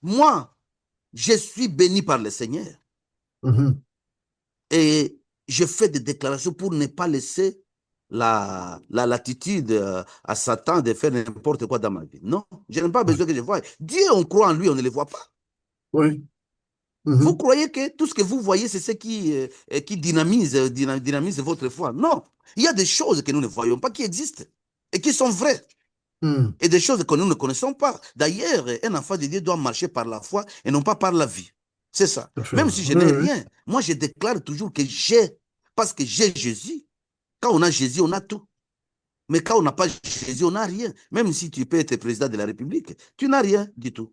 Moi, je suis béni par le Seigneur. Et je fais des déclarations pour ne pas laisser la latitude à Satan de faire n'importe quoi dans ma vie. Non, je n'ai pas besoin que je voie. Dieu, on croit en lui, on ne le voit pas. Vous croyez que tout ce que vous voyez, c'est ce qui dynamise votre foi. Non, il y a des choses que nous ne voyons pas qui existent et qui sont vraies. Et des choses que nous ne connaissons pas. D'ailleurs, un enfant de Dieu doit marcher par la foi et non pas par la vie. C'est ça. Même si je n'ai rien, moi je déclare toujours que j'ai, parce que j'ai Jésus. Quand on a Jésus, on a tout. Mais quand on n'a pas Jésus, on n'a rien. Même si tu peux être président de la République, tu n'as rien du tout.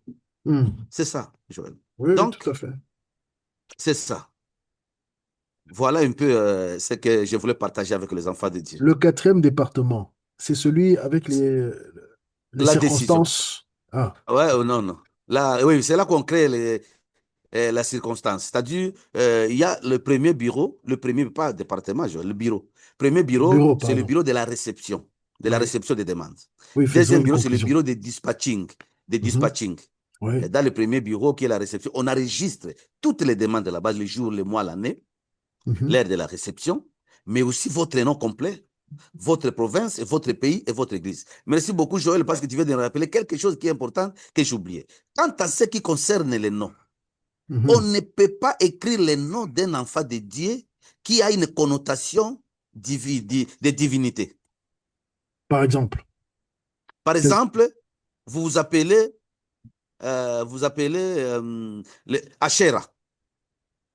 C'est ça, Joël. Donc, tout à fait. c'est ça. Voilà un peu ce que je voulais partager avec les enfants de Dieu. Le 4e département, c'est celui avec les La décision. circonstances. Ouais, non, non. Là, oui, c'est là qu'on crée la circonstance. C'est-à-dire, il y a le premier bureau, le premier, pas département, le bureau. Premier bureau, c'est le bureau de la réception, la réception des demandes. Deuxième bureau, c'est le bureau de dispatching. Et dans le premier bureau, qui est la réception, on enregistre toutes les demandes de la base, le jour, le mois, l'année, l'heure de la réception, mais aussi votre nom complet, votre province, et votre pays et votre église. Merci beaucoup, Joël, parce que tu viens de me rappeler quelque chose qui est important que j'ai oublié. Quant à ce qui concerne les noms, on ne peut pas écrire le nom d'un enfant de Dieu qui a une connotation de divinité. Par exemple. Par Quel- exemple, vous vous appelez, Asherah.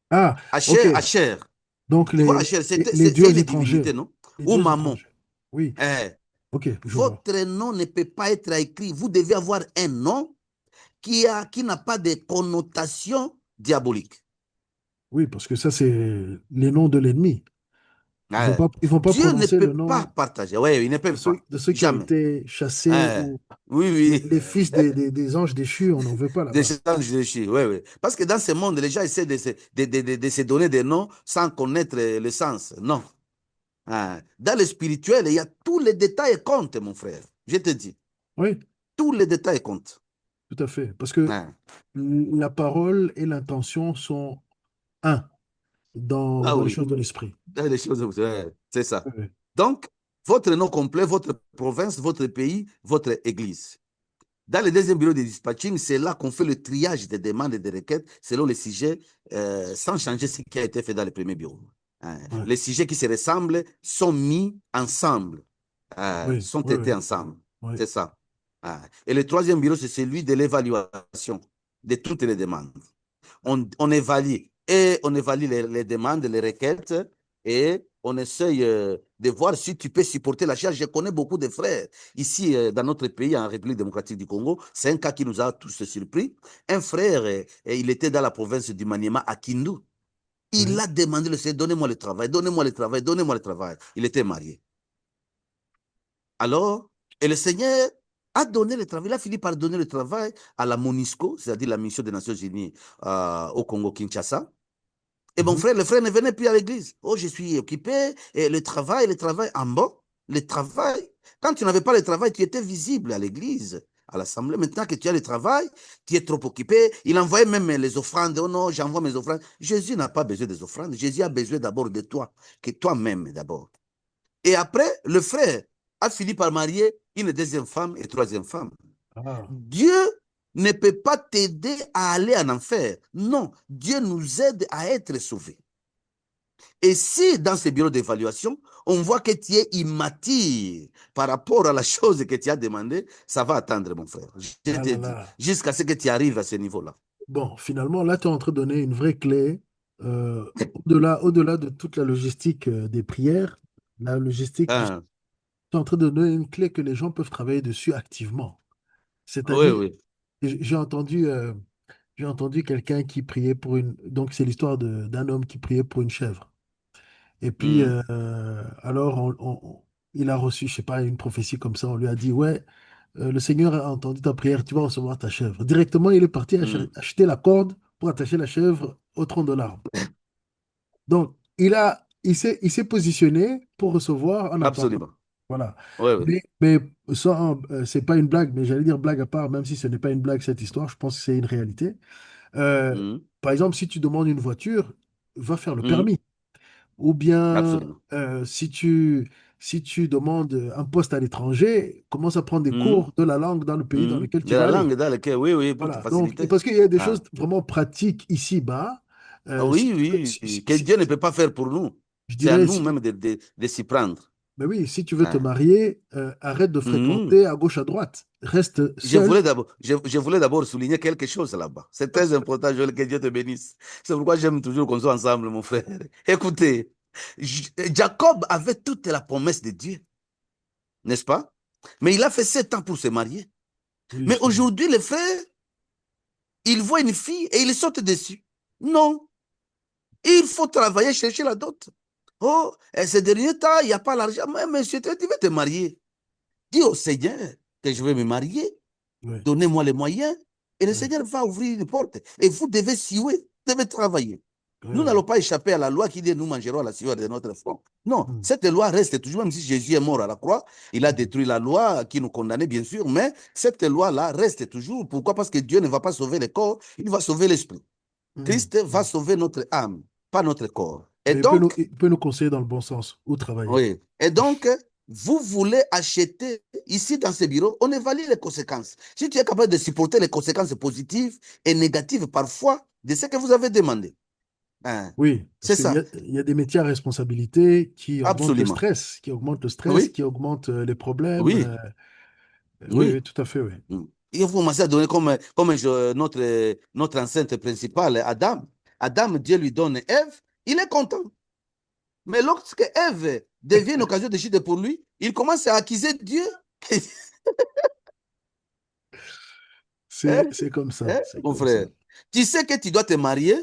Ah, ok. Asher. Donc, Tu vois, Asher, les c'est dieux une divinité, étrangers. non? Les Ou dieux Mammon. étrangers. Oui. Eh, Ok, je vois. votre nom ne peut pas être écrit. Vous devez avoir un nom qui n'a pas de connotation diabolique. Oui, parce que ça, c'est les noms de l'ennemi. Eh, Ils vont pas Dieu ne prononcer peut le pas nom partager. Oui, il ne peut pas. de ceux qui ont Jamais. été chassés Eh, ou oui, oui. les fils des anges déchus, on n'en veut pas Des là-bas. échanges de chi, oui, oui. Parce que dans ce monde, les gens essaient de se donner des noms sans connaître le sens. Non. Hein. Dans le spirituel, il y a tous les détails comptent, mon frère. Je te dis, Oui, tous les détails comptent. tout à fait. Parce que Hein. la parole et l'intention sont un Ah dans les oui, choses de l'esprit. dans les choses, ouais, c'est ça. Oui, Donc, votre nom complet, votre province, votre pays, votre église. Dans le deuxième bureau de dispatching, c'est là qu'on fait le triage des demandes et des requêtes selon les sujets, sans changer ce qui a été fait dans le premier bureau. Hein. oui, Les sujets qui se ressemblent sont mis ensemble, oui, sont oui, oui, traités ensemble. oui, C'est ça. Hein. Et le troisième bureau, c'est celui de l'évaluation de toutes les demandes. On évalue et on évalue les demandes, les requêtes et on essaye de voir si tu peux supporter la charge. Je connais beaucoup de frères ici dans notre pays, en République démocratique du Congo. C'est un cas qui nous a tous surpris. Un frère, il était dans la province du Maniema à Kindu. Il oui. a demandé le Seigneur, donnez-moi le travail, donnez-moi le travail, donnez-moi le travail. Il était marié. Alors, et le Seigneur a donné le travail. Il a fini par donner le travail à la MONUSCO, c'est-à-dire la mission des Nations Unies au Congo-Kinshasa. Et mon Mhm. frère, le frère ne venait plus à l'église. Oh, je suis occupé. Et le travail, en bon, le travail. Quand tu n'avais pas le travail, tu étais visible à l'église, à l'assemblée. Maintenant que tu as le travail, tu es trop occupé. Il envoyait même les offrandes. Oh non, j'envoie mes offrandes. Jésus n'a pas besoin des offrandes. Jésus a besoin d'abord de toi, que toi-même d'abord. Et après, le frère a fini par marier une deuxième femme et troisième femme. Ah, Dieu ne peut pas t'aider à aller en enfer. Non, Dieu nous aide à être sauvés. Et si dans ce bureau d'évaluation, on voit que tu es immature par rapport à la chose que tu as demandé, ça va attendre, mon frère. Je ah te là dis, là. jusqu'à ce que tu arrives à ce niveau-là. Bon, finalement, là, tu es en train de donner une vraie clé au-delà de toute la logistique des prières, la logistique du... Tu Hein? es en train de donner une clé que les gens peuvent travailler dessus activement. Oui, C'est-à-dire, oui. j'ai entendu quelqu'un qui priait pour une... Donc, c'est l'histoire d'un homme qui priait pour une chèvre. Et puis, Mhm. alors, il a reçu, je sais pas, une prophétie comme ça. On lui a dit, ouais, le Seigneur a entendu ta prière, tu vas recevoir ta chèvre. Directement, il est parti Mhm. acheter la corde pour attacher la chèvre au tronc de l'arbre. Donc, il s'est positionné pour recevoir en apparence. Absolument. Voilà. Oui, oui. Mais c'est pas une blague, mais j'allais dire blague à part, même si ce n'est pas une blague cette histoire, je pense que c'est une réalité. Euh, Mhm. Par exemple, si tu demandes une voiture, va faire le Mhm. permis. Ou bien, Absolument. si tu demandes un poste à l'étranger, commence à prendre des Mhm. cours de la langue dans le pays dans Mhm. lequel tu De la vas aller. langue dans laquelle, oui, oui, pour te Voilà. Donc, faciliter. parce qu'il y a des choses Ah. vraiment pratiques ici-bas. Ah Si oui, tu veux, oui, que Dieu ne peut pas faire pour nous. je C'est à dirais, nous-mêmes de s'y prendre. ben oui, si tu veux te Ah. marier, arrête de Mhm. fréquenter à gauche, à droite. Reste seul. Je voulais d'abord souligner quelque chose là-bas. C'est très important, Joël, que Dieu te bénisse. C'est pourquoi j'aime toujours qu'on soit ensemble, mon frère. Écoutez, Jacob avait toute la promesse de Dieu, n'est-ce pas? Mais il a fait 7 ans pour se marier. Oui, Mais justement. aujourd'hui, les frères, ils voient une fille et ils sautent dessus. Non, il faut travailler, chercher la dot. Oh, et ces derniers temps, il n'y a pas l'argent. Mais monsieur, tu veux te marier. Dis au Seigneur que je vais me marier. Oui, Donnez-moi les moyens et le oui, Seigneur va ouvrir une porte. Et vous devez suer, vous devez travailler. oui, Nous oui. n'allons pas échapper à la loi qui dit nous mangerons à la sueur de notre front. Non, Mm, cette loi reste toujours, même si Jésus est mort à la croix, il a mm, détruit la loi qui nous condamnait, bien sûr, mais cette loi-là reste toujours. Pourquoi? Parce que Dieu ne va pas sauver le corps, il va sauver l'esprit. mm, Christ va mm. sauver notre âme, pas notre corps. Et Mais donc, il peut nous conseiller dans le bon sens où travailler. oui. Et donc, vous voulez acheter ici dans ce bureau, on évalue les conséquences. Si tu es capable de supporter les conséquences positives et négatives parfois de ce que vous avez demandé. Hein. Oui, parce C'est ça. il y a des métiers à responsabilité Absolument. qui augmentent le stress, Oui, qui augmentent les problèmes. oui, Oui, oui. oui, tout à fait, oui. Mm. Il faut commencer à donner notre enceinte principale, Adam. Adam, Dieu lui donne Ève, il est content. Mais lorsque Ève devient une occasion de chute pour lui, il commence à accuser Dieu. Hein, C'est comme ça, hein, c'est mon comme ça. frère? Tu sais que tu dois te marier,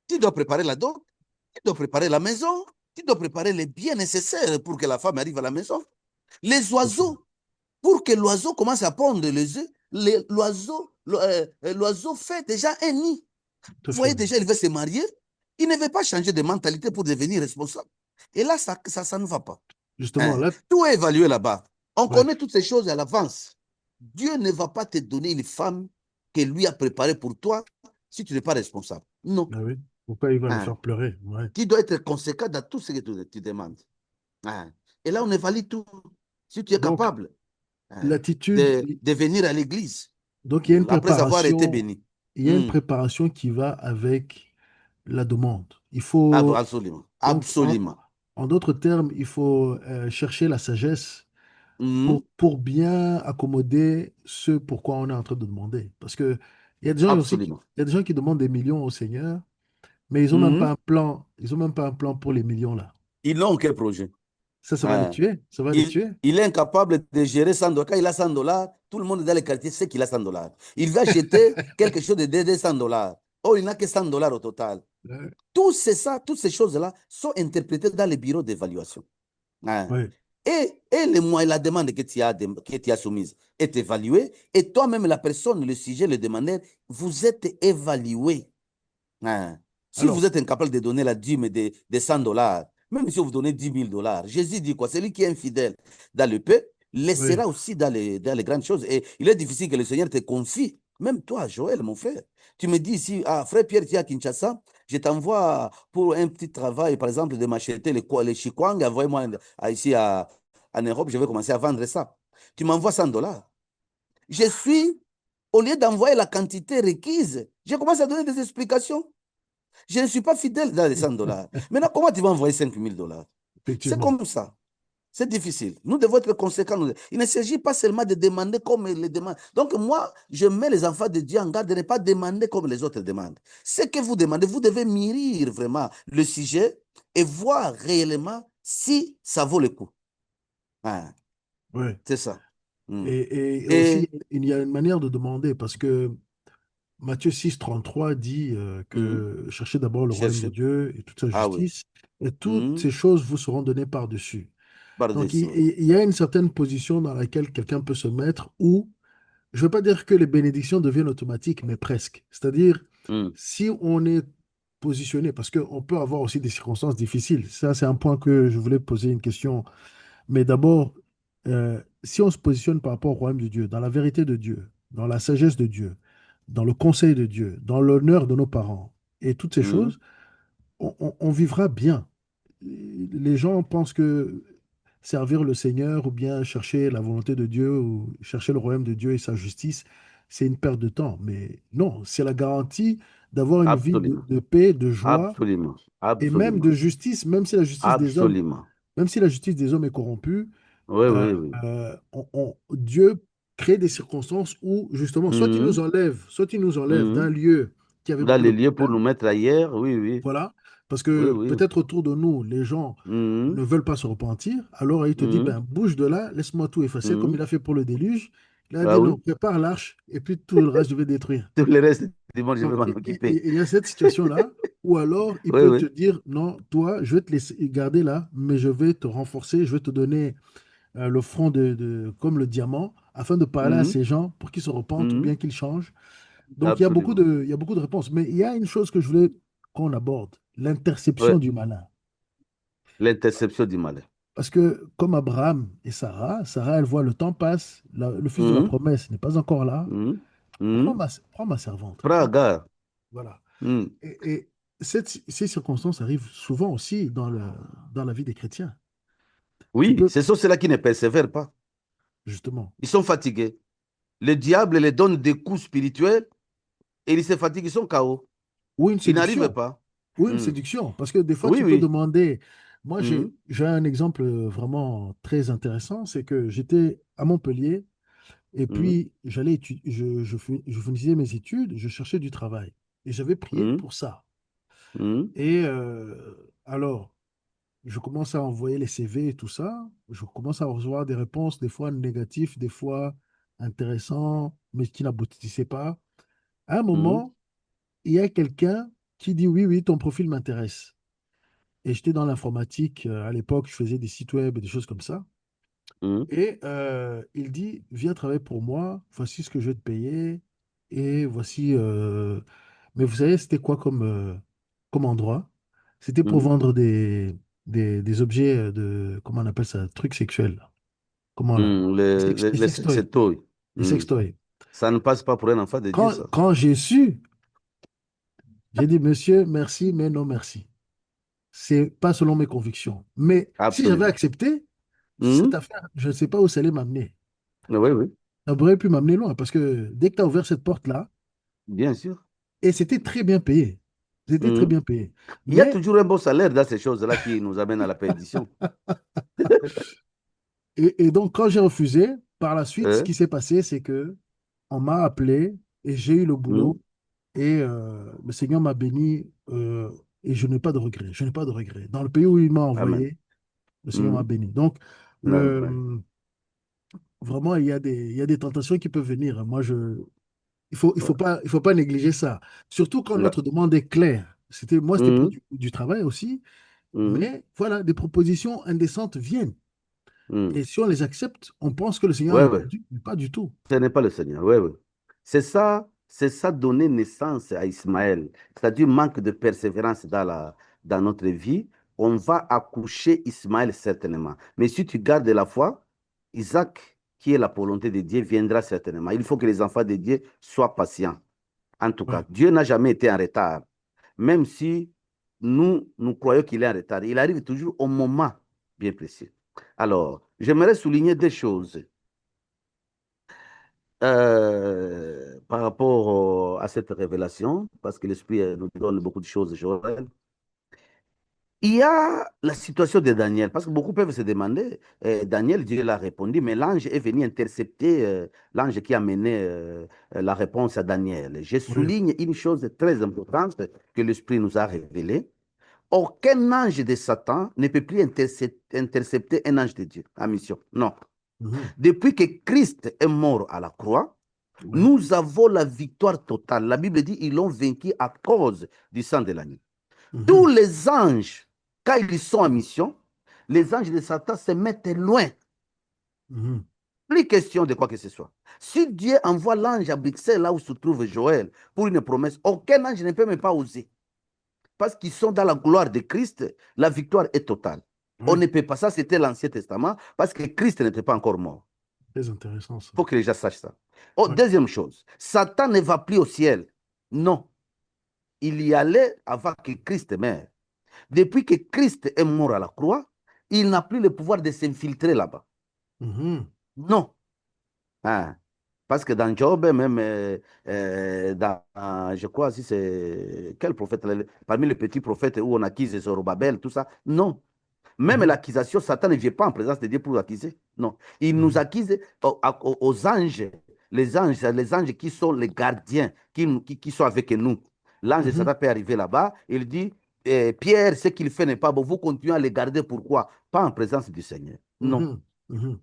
tu dois préparer la dot, tu dois préparer la maison, tu dois préparer les biens nécessaires pour que la femme arrive à la maison. Les Tout à fait, oiseaux, pour que l'oiseau commence à pondre les œufs, l'oiseau fait déjà un nid. tout à Vous fait, voyez oui. déjà, il veut se marier. Il ne veut pas changer de mentalité pour devenir responsable. Et là, ça ne va pas. Justement, Hein? là, Tout est évalué là-bas. On ouais, connaît toutes ces choses à l'avance. Dieu ne va pas te donner une femme que lui a préparée pour toi si tu n'es pas responsable. Non. ah oui. Pourquoi il va le Hein? faire pleurer? Ouais. Tu dois être conséquent dans tout ce que tu demandes. Hein? Et là, on évalue tout. Si tu es Donc, capable, hein, l'attitude, de venir à l'église donc il y a une après avoir été préparation, béni. il y a une Hmm. préparation qui va avec la demande. Il faut, Absolument. donc, Absolument. en d'autres termes, il faut chercher la sagesse Hmm. pour bien accommoder ce pourquoi on est en train de demander. Parce que il y a des gens aussi Absolument. il y a des gens qui demandent des millions au Seigneur, mais ils ont même pas Hmm. un plan, ils ont même pas un plan pour les millions là. Ils n'ont aucun projet. Ça va les Hein. tuer, ça va les Il, tuer. il est incapable de gérer 100 dollars. Quand il a 100 dollars, tout le monde dans les quartiers sait qu'il a 100 dollars. Il va acheter quelque chose de 100 dollars. Oh, il n'a que 100 dollars au total. Euh, Toutes ces choses-là sont interprétées dans les bureaux d'évaluation. Hein. ouais. Et les moyens, la demande que tu as soumise est évaluée. Et toi-même, la personne, le sujet, le demandeur, vous êtes évalué. Hein. Si vous Alors, êtes incapable de donner la dîme de 100 dollars, même si vous donnez 10 000 dollars, Jésus dit quoi? Celui qui est infidèle dans le peu oui, laissera aussi dans les grandes choses. Et il est difficile que le Seigneur te confie. Même toi, Joël, mon frère. Tu me dis ici, ah, frère Pierre, tu es à Kinshasa, je t'envoie pour un petit travail, par exemple, de m'acheter les chikwang, envoie-moi ici en Europe, je vais commencer à vendre ça. Tu m'envoies 100 dollars. Je suis, au lieu d'envoyer la quantité requise, je commence à donner des explications. Je ne suis pas fidèle dans les 100 dollars. Maintenant, comment tu vas envoyer 5 000 dollars? C'est effectivement. comme ça. C'est difficile. Nous devons être conséquents. Il ne s'agit pas seulement de demander comme les demandent. Donc, moi, je mets les enfants de Dieu en garde de ne pas demander comme les autres demandent. Ce que vous demandez, vous devez mûrir vraiment le sujet et voir réellement si ça vaut le coup. Hein, Ouais. c'est ça. Hmm. Et aussi, Et il y a une manière de demander parce que Matthieu 6 33 dit hmm, que cherchez d'abord le royaume de cherchez. Dieu et toute sa Ah oui. justice, et toutes Hmm, ces choses vous seront données par-dessus. Donc, par-dessus, oui. il y a une certaine position dans laquelle quelqu'un peut se mettre où, je ne veux pas dire que les bénédictions deviennent automatiques, mais presque. C'est-à-dire, Hmm, si on est positionné, parce qu'on peut avoir aussi des circonstances difficiles, ça c'est un point que je voulais poser une question, mais d'abord, si on se positionne par rapport au royaume de Dieu, dans la vérité de Dieu, dans la sagesse de Dieu, dans le conseil de Dieu, dans l'honneur de nos parents, et toutes ces hmm, choses, on vivra bien. Les gens pensent que servir le Seigneur ou bien chercher la volonté de Dieu ou chercher le royaume de Dieu et sa justice, c'est une perte de temps. Mais non, c'est la garantie d'avoir une vie absolument. de paix, de joie Absolument. et même de Absolument. justice, Absolument. même si la justice des hommes est corrompue, Oui, euh, oui, oui. Dieu crée des circonstances où justement, Mhm, soit il nous enlève d'un mhm. lieu qui avait Dans beaucoup de les lieux pour problèmes. nous mettre ailleurs, oui, oui. Voilà, parce Oui, que oui. peut-être autour de nous, les gens Mhm, ne veulent pas se repentir. Alors il te dit, mhm, ben, bouge de là, laisse-moi tout effacer, comme il mhm. a fait pour le déluge. Il a Ah dit, non, oui. prépare l'arche, et puis tout le reste, je vais détruire. Tout le reste du monde, je vais Donc, m'en occuper. il y a cette situation-là, ou alors il Oui, peut te oui. dire, non, toi, je vais te laisser garder là, mais je vais te renforcer, je vais te donner le front comme le diamant, afin de parler à Mhm, ces gens pour qu'ils se repentent ou bien mhm. qu'ils changent. Donc, Absolument. il y a beaucoup de réponses. Mais il y a une chose que je voulais qu'on aborde, Oui. l'interception du malin. L'interception du malin. Parce que comme Abraham et Sarah, elle voit le temps passe, le fils de la Mhm, promesse n'est pas encore là. mhm, mhm. Prends ma servante. Prends garde. Voilà. Mhm, Et ces circonstances arrivent souvent aussi dans la vie des chrétiens. Tu Oui, peux, ce sont ceux-là qui ne persévèrent pas. justement. Ils sont fatigués. Le diable les donne des coups spirituels et ils se fatiguent, ils sont KO. Ou une Ils n'arrivent séduction. pas. Ou une Hmm. séduction. Parce que des fois, Oui, tu peux oui. demander. Moi, Hmm, j'ai un exemple vraiment très intéressant. C'est que j'étais à Montpellier et hmm, puis j'allais je finissais mes études, je cherchais du travail. Et j'avais prié hmm, pour ça. hmm, Et alors, je commence à envoyer les CV et tout ça. Je commence à recevoir des réponses, des fois négatives, des fois intéressantes, mais qui n'aboutissaient pas. À un hmm, moment, il y a quelqu'un qui dit oui, oui, ton profil m'intéresse. Et j'étais dans l'informatique. À l'époque, je faisais des sites web et des choses comme ça. hmm, Et il dit, viens travailler pour moi, voici ce que je vais te payer. Et voici... Mais vous savez, c'était quoi comme endroit? C'était pour hmm, vendre des objets de... Comment on appelle ça? Trucs sexuels. Là. Comment là? hmm. Des sextoys. C'est tôt. Des Hmm. sextoys. Ça ne passe pas pour un enfant de Dieu, ça. Quand j'ai su, j'ai dit, monsieur, merci, mais non merci. C'est pas selon mes convictions. Mais si j'avais Absolument. accepté, cette Hmm. affaire, je ne sais pas où ça allait m'amener. Oui, oui, Ça aurait pu m'amener loin parce que dès que tu as ouvert cette porte-là, bien sûr. et c'était très bien payé. C'était très Hmm. bien payé. Il y a Mais, toujours un bon salaire dans ces choses-là qui nous amènent à la perdition. et donc, quand j'ai refusé, par la suite, ce Hein? qui s'est passé, c'est que on m'a appelé et j'ai eu le Hmm. boulot et le Seigneur m'a béni et je n'ai pas de regrets. Je n'ai pas de regrets. Dans le pays où il m'a Amen. envoyé, le Seigneur m'a Hmm. béni. Donc, Amen. vraiment, il y a des tentations qui peuvent venir. Moi, Ouais. il faut pas négliger ça. Surtout quand Ouais. notre demande est claire. Moi, c'était pour Hmm. du travail aussi. Hmm. Mais voilà, des propositions indécentes viennent. Hmm. Et si on les accepte, on pense que le Seigneur a Ouais, ouais. répondu, mais pas du tout. Ce n'est pas le Seigneur. Oui, oui. C'est ça donner naissance à Ismaël. C'est-à-dire manque de persévérance dans notre vie. On va accoucher Ismaël certainement. Mais si tu gardes la foi, Isaac, qui est la volonté de Dieu, viendra certainement. Il faut que les enfants de Dieu soient patients. En tout cas, Ouais. Dieu n'a jamais été en retard. Même si nous croyons qu'il est en retard, il arrive toujours au moment bien précis. Alors, j'aimerais souligner deux choses par rapport à cette révélation, parce que l'Esprit nous donne beaucoup de choses, Joël. Il y a la situation de Daniel, parce que beaucoup peuvent se demander, Daniel, Dieu l'a répondu, mais l'ange est venu intercepter l'ange qui a mené la réponse à Daniel. Je Oui. souligne une chose très importante que l'Esprit nous a révélée. Aucun ange de Satan ne peut plus intercepter un ange de Dieu en mission. Non. Mhm. Depuis que Christ est mort à la croix, Oui. nous avons la victoire totale. La Bible dit ils l'ont vaincu à cause du sang de l'agneau. Tous Mhm. les anges, quand ils sont en mission, les anges de Satan se mettent loin. Mhm. Plus question de quoi que ce soit. Si Dieu envoie l'ange à Bruxelles, là où se trouve Joël, pour une promesse, aucun ange ne peut même pas oser. Parce qu'ils sont dans la gloire de Christ, la victoire est totale. On Oui. ne peut pas, ça c'était l'Ancien Testament, parce que Christ n'était pas encore mort. Très intéressant ça. Il faut que les gens sachent ça. Oh, Oui. deuxième chose, Satan ne va plus au ciel. Non, il y allait avant que Christ meure. Depuis que Christ est mort à la croix, il n'a plus le pouvoir de s'infiltrer là-bas. Mhm. Non. Hein. Parce que dans Job, même je crois, si c'est quel prophète, parmi les petits prophètes où on accuse Zorobabel, tout ça, non. Même Mhm. l'accusation, Satan ne vient pas en présence de Dieu pour accuser. Non. Il nous Mhm. accuse aux anges, les anges qui sont les gardiens, qui sont avec nous. L'ange de Mhm. Satan peut arriver là-bas, il dit, Pierre, ce qu'il fait n'est pas bon, vous continuez à les garder, pourquoi? Pas en présence du Seigneur. Non. Mhm. Mhm.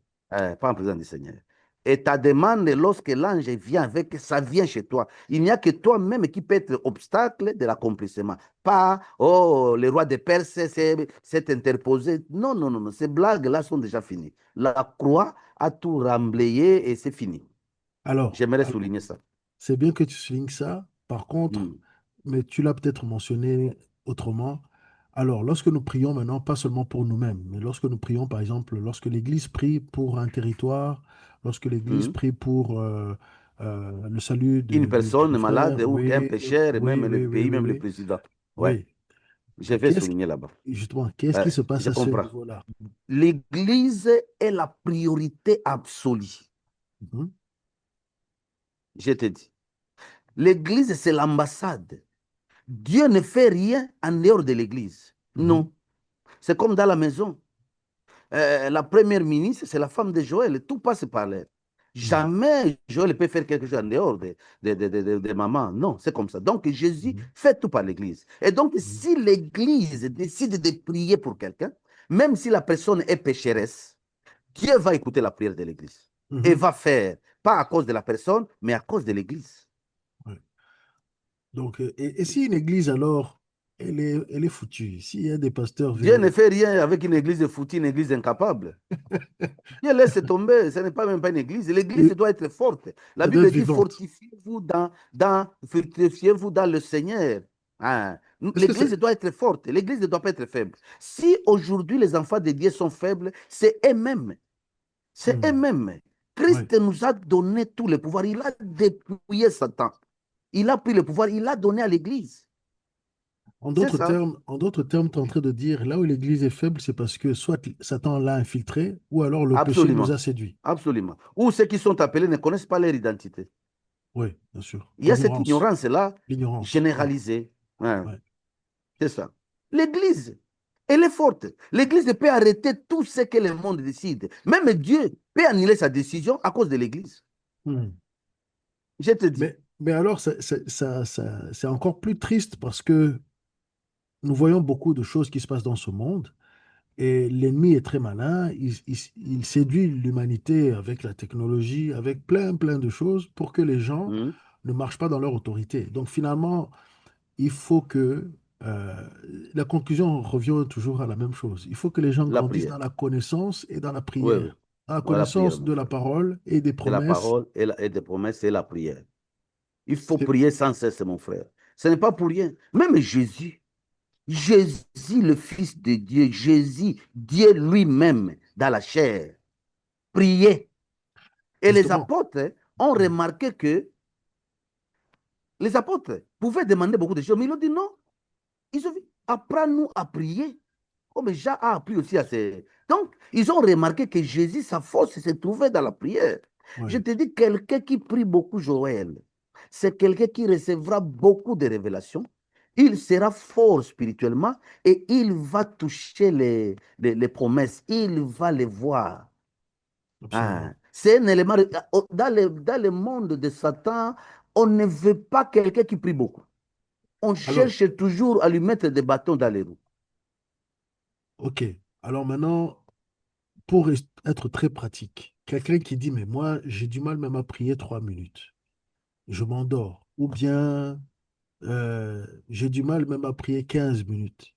Pas en présence du Seigneur. Et ta demande, lorsque l'ange vient avec, ça vient chez toi. Il n'y a que toi-même qui peut être obstacle de l'accomplissement. Pas, oh, le roi de Perse s'est interposé. Non, non, non, non. Ces blagues-là sont déjà finies. La croix a tout remblayé et c'est fini. J'aimerais Alors, souligner ça. c'est bien que tu soulignes ça. Par contre, Hmm. mais tu l'as peut-être mentionné autrement. Alors, lorsque nous prions maintenant, pas seulement pour nous-mêmes, mais lorsque nous prions, par exemple, lorsque l'Église prie pour un territoire, lorsque l'Église Hmm. prie pour le salut Une de nos personne malade frères, ou un oui, pécheur, et même oui, le oui, oui, pays, oui, même le oui. président. Ouais, Oui. je vais Qu'est-ce, souligner là-bas. justement, qu'est-ce qui se passe Je à ce comprends. niveau-là? L'Église est la priorité absolue. Mhm, Je te dis. L'Église, c'est l'ambassade. Dieu ne fait rien en dehors de l'Église. mhm, Non. C'est comme dans la maison. La première ministre, c'est la femme de Joël. Tout passe par elle. mhm, Jamais Joël peut faire quelque chose en dehors de maman. Non, c'est comme ça. Donc Jésus mhm, fait tout par l'Église. Et donc mhm, si l'Église décide de prier pour quelqu'un, même si la personne est pécheresse, Dieu va écouter la prière de l'Église et mhm. va faire, pas à cause de la personne, mais à cause de l'Église. Ouais. Donc, et si une église, alors, elle est foutue, s'il y a des pasteurs Dieu ne véreux, fait rien avec une église foutue, une église incapable. Dieu laisse tomber, ce n'est pas même pas une église. L'église et doit être forte. La elle doit être Bible dit vivante. fortifiez-vous dans le Seigneur. Hein. Est-ce que L'église c'est... doit être forte. L'église ne doit pas être faible. Si aujourd'hui les enfants de Dieu sont faibles, c'est eux-mêmes. C'est Hmm, eux-mêmes. ouais. Christ nous a donné tout le pouvoir. Il a dépouillé Satan. Il a pris le pouvoir. Il l'a donné à l'église. C'est ça. En d'autres termes, tu es en train de dire, là où l'église est faible, c'est parce que soit Satan l'a infiltré, ou alors le péché nous Absolument. a séduits. Absolument. Ou ceux qui sont appelés ne connaissent pas leur identité. Oui, bien sûr. Il y a cette L'ignorance. ignorance-là L'ignorance. Ouais, généralisée. Hein. ouais. C'est ça. L'Église, elle est forte. L'Église peut arrêter tout ce que le monde décide. Même Dieu peut annuler sa décision à cause de l'Église. Hmm. Je te dis. Mais alors, c'est encore plus triste parce que nous voyons beaucoup de choses qui se passent dans ce monde. Et l'ennemi est très malin, il séduit l'humanité avec la technologie, avec plein de choses pour que les gens Hmm, ne marchent pas dans leur autorité. Donc finalement, il faut que la conclusion revient toujours à la même chose. Il faut que les gens la grandissent dans prière. la connaissance et dans la Oui, oui. prière, dans la Voilà la prière, connaissance mon de la frère. parole et des C'est la promesses. parole et des promesses, c'est la prière. Il faut C'est- prier sans cesse, mon frère. Ce n'est pas pour rien. Même Jésus, Jésus, le Fils de Dieu, Jésus, Dieu lui-même, dans la chair, priait. Et les Justement, apôtres ont mm, remarqué que les apôtres pouvaient demander beaucoup de choses, mais ils ont dit non. Ils ont dit, apprends-nous à prier, comme Jean a appris aussi à ses... Donc, ils ont remarqué que Jésus, sa force se trouvait dans la prière. Je ouais, te dis, quelqu'un qui prie beaucoup, Joël, c'est quelqu'un qui recevra beaucoup de révélations. Il sera fort spirituellement et il va toucher les promesses. Il va les voir. absolument. Ah, c'est un élément. Dans le monde de Satan, on ne veut pas quelqu'un qui prie beaucoup. On Alors, cherche toujours à lui mettre des bâtons dans les roues. ok. Alors maintenant, pour être très pratique, quelqu'un qui dit, mais moi, j'ai du mal même à prier 3 minutes. Je m'endors. Ou bien, j'ai du mal même à prier 15 minutes.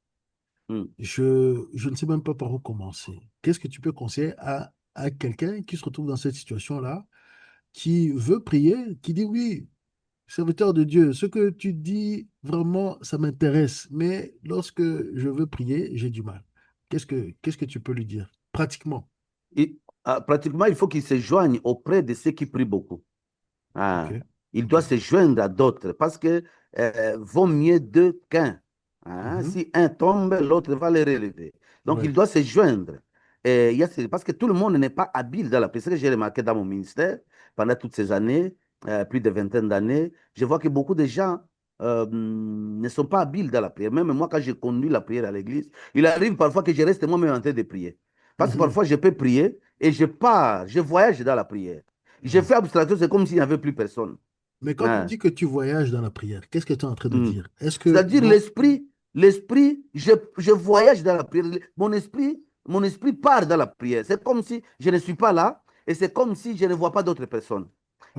Hmm. Je ne sais même pas par où commencer. Qu'est-ce que tu peux conseiller à quelqu'un qui se retrouve dans cette situation-là, qui veut prier, qui dit, oui, serviteur de Dieu, ce que tu dis, vraiment, ça m'intéresse, mais lorsque je veux prier, j'ai du mal. Qu'est-ce que tu peux lui dire? Pratiquement. Pratiquement, il faut qu'il se joigne auprès de ceux qui prient beaucoup. OK. Ah, il OK. doit se joindre à d'autres parce que vaut mieux deux qu'un. Hein. Mhm. Si un tombe, l'autre va le relever. Donc, Ouais. il doit se joindre. Parce que tout le monde n'est pas habile dans la prière. C'est ce que j'ai remarqué dans mon ministère pendant toutes ces années, plus de vingtaine d'années. Je vois que beaucoup de gens ne sont pas habiles dans la prière. Même moi, quand j'ai conduit la prière à l'église, il arrive parfois que je reste moi-même en train de prier. Parce que Mhm. parfois, je peux prier et je pars, je voyage dans la prière. J'ai Ouais. fait abstraction, c'est comme s'il n'y avait plus personne. Mais quand tu Hein. dis que tu voyages dans la prière, qu'est-ce que tu es en train de Hmm. dire? Est-ce que C'est-à-dire dans... l'esprit, je voyage dans la prière. Mon esprit part dans la prière. C'est comme si je ne suis pas là et c'est comme si je ne vois pas d'autres personnes.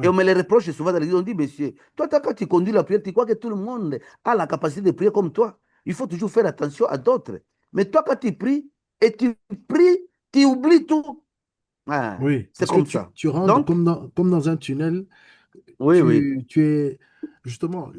Et on Ouais. me les reproche souvent dans l'église. On dit, monsieur, toi, quand tu conduis la prière, tu crois que tout le monde a la capacité de prier comme toi. Il faut toujours faire attention à d'autres. Mais toi, quand tu pries et tu pries, tu oublies tout. Ah, Oui, c'est parce que comme ça. tu rentres Donc, comme dans un tunnel. oui, oui. Tu es justement,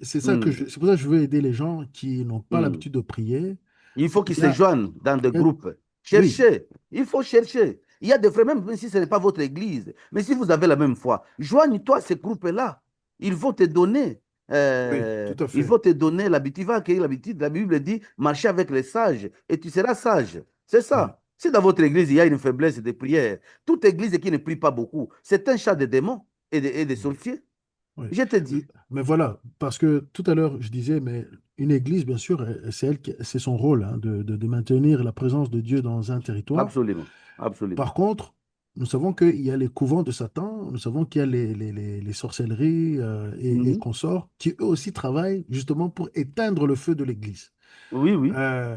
c'est ça que Hmm, c'est pour ça que je veux aider les gens qui n'ont pas hmm. l'habitude de prier. Il faut qu'ils Il y se a, joignent dans des il y a- groupes. oui, Cherchez. Il faut chercher. Il y a des frères, même si ce n'est pas votre église, mais si vous avez la même foi, joigne-toi à ces groupes-là. Ils vont te donner. Oui, tout à Il fait. faut te donner l'habitude, il va acquérir l'habitude. La Bible dit, marchez avec les sages et tu seras sage. C'est Oui, ça. Si dans votre église, il y a une faiblesse de prière, toute église qui ne prie pas beaucoup, c'est un chat de démons et de oui, sorciers. oui. Je te dis. Mais voilà, parce que tout à l'heure, je disais, mais une église, bien sûr, c'est son rôle hein, de maintenir la présence de Dieu dans un territoire. Absolument. Absolument. Par contre, nous savons qu'il y a les couvents de Satan, nous savons qu'il y a les sorcelleries et Mhm. consorts qui eux aussi travaillent justement pour éteindre le feu de l'Église. Oui, oui. Euh,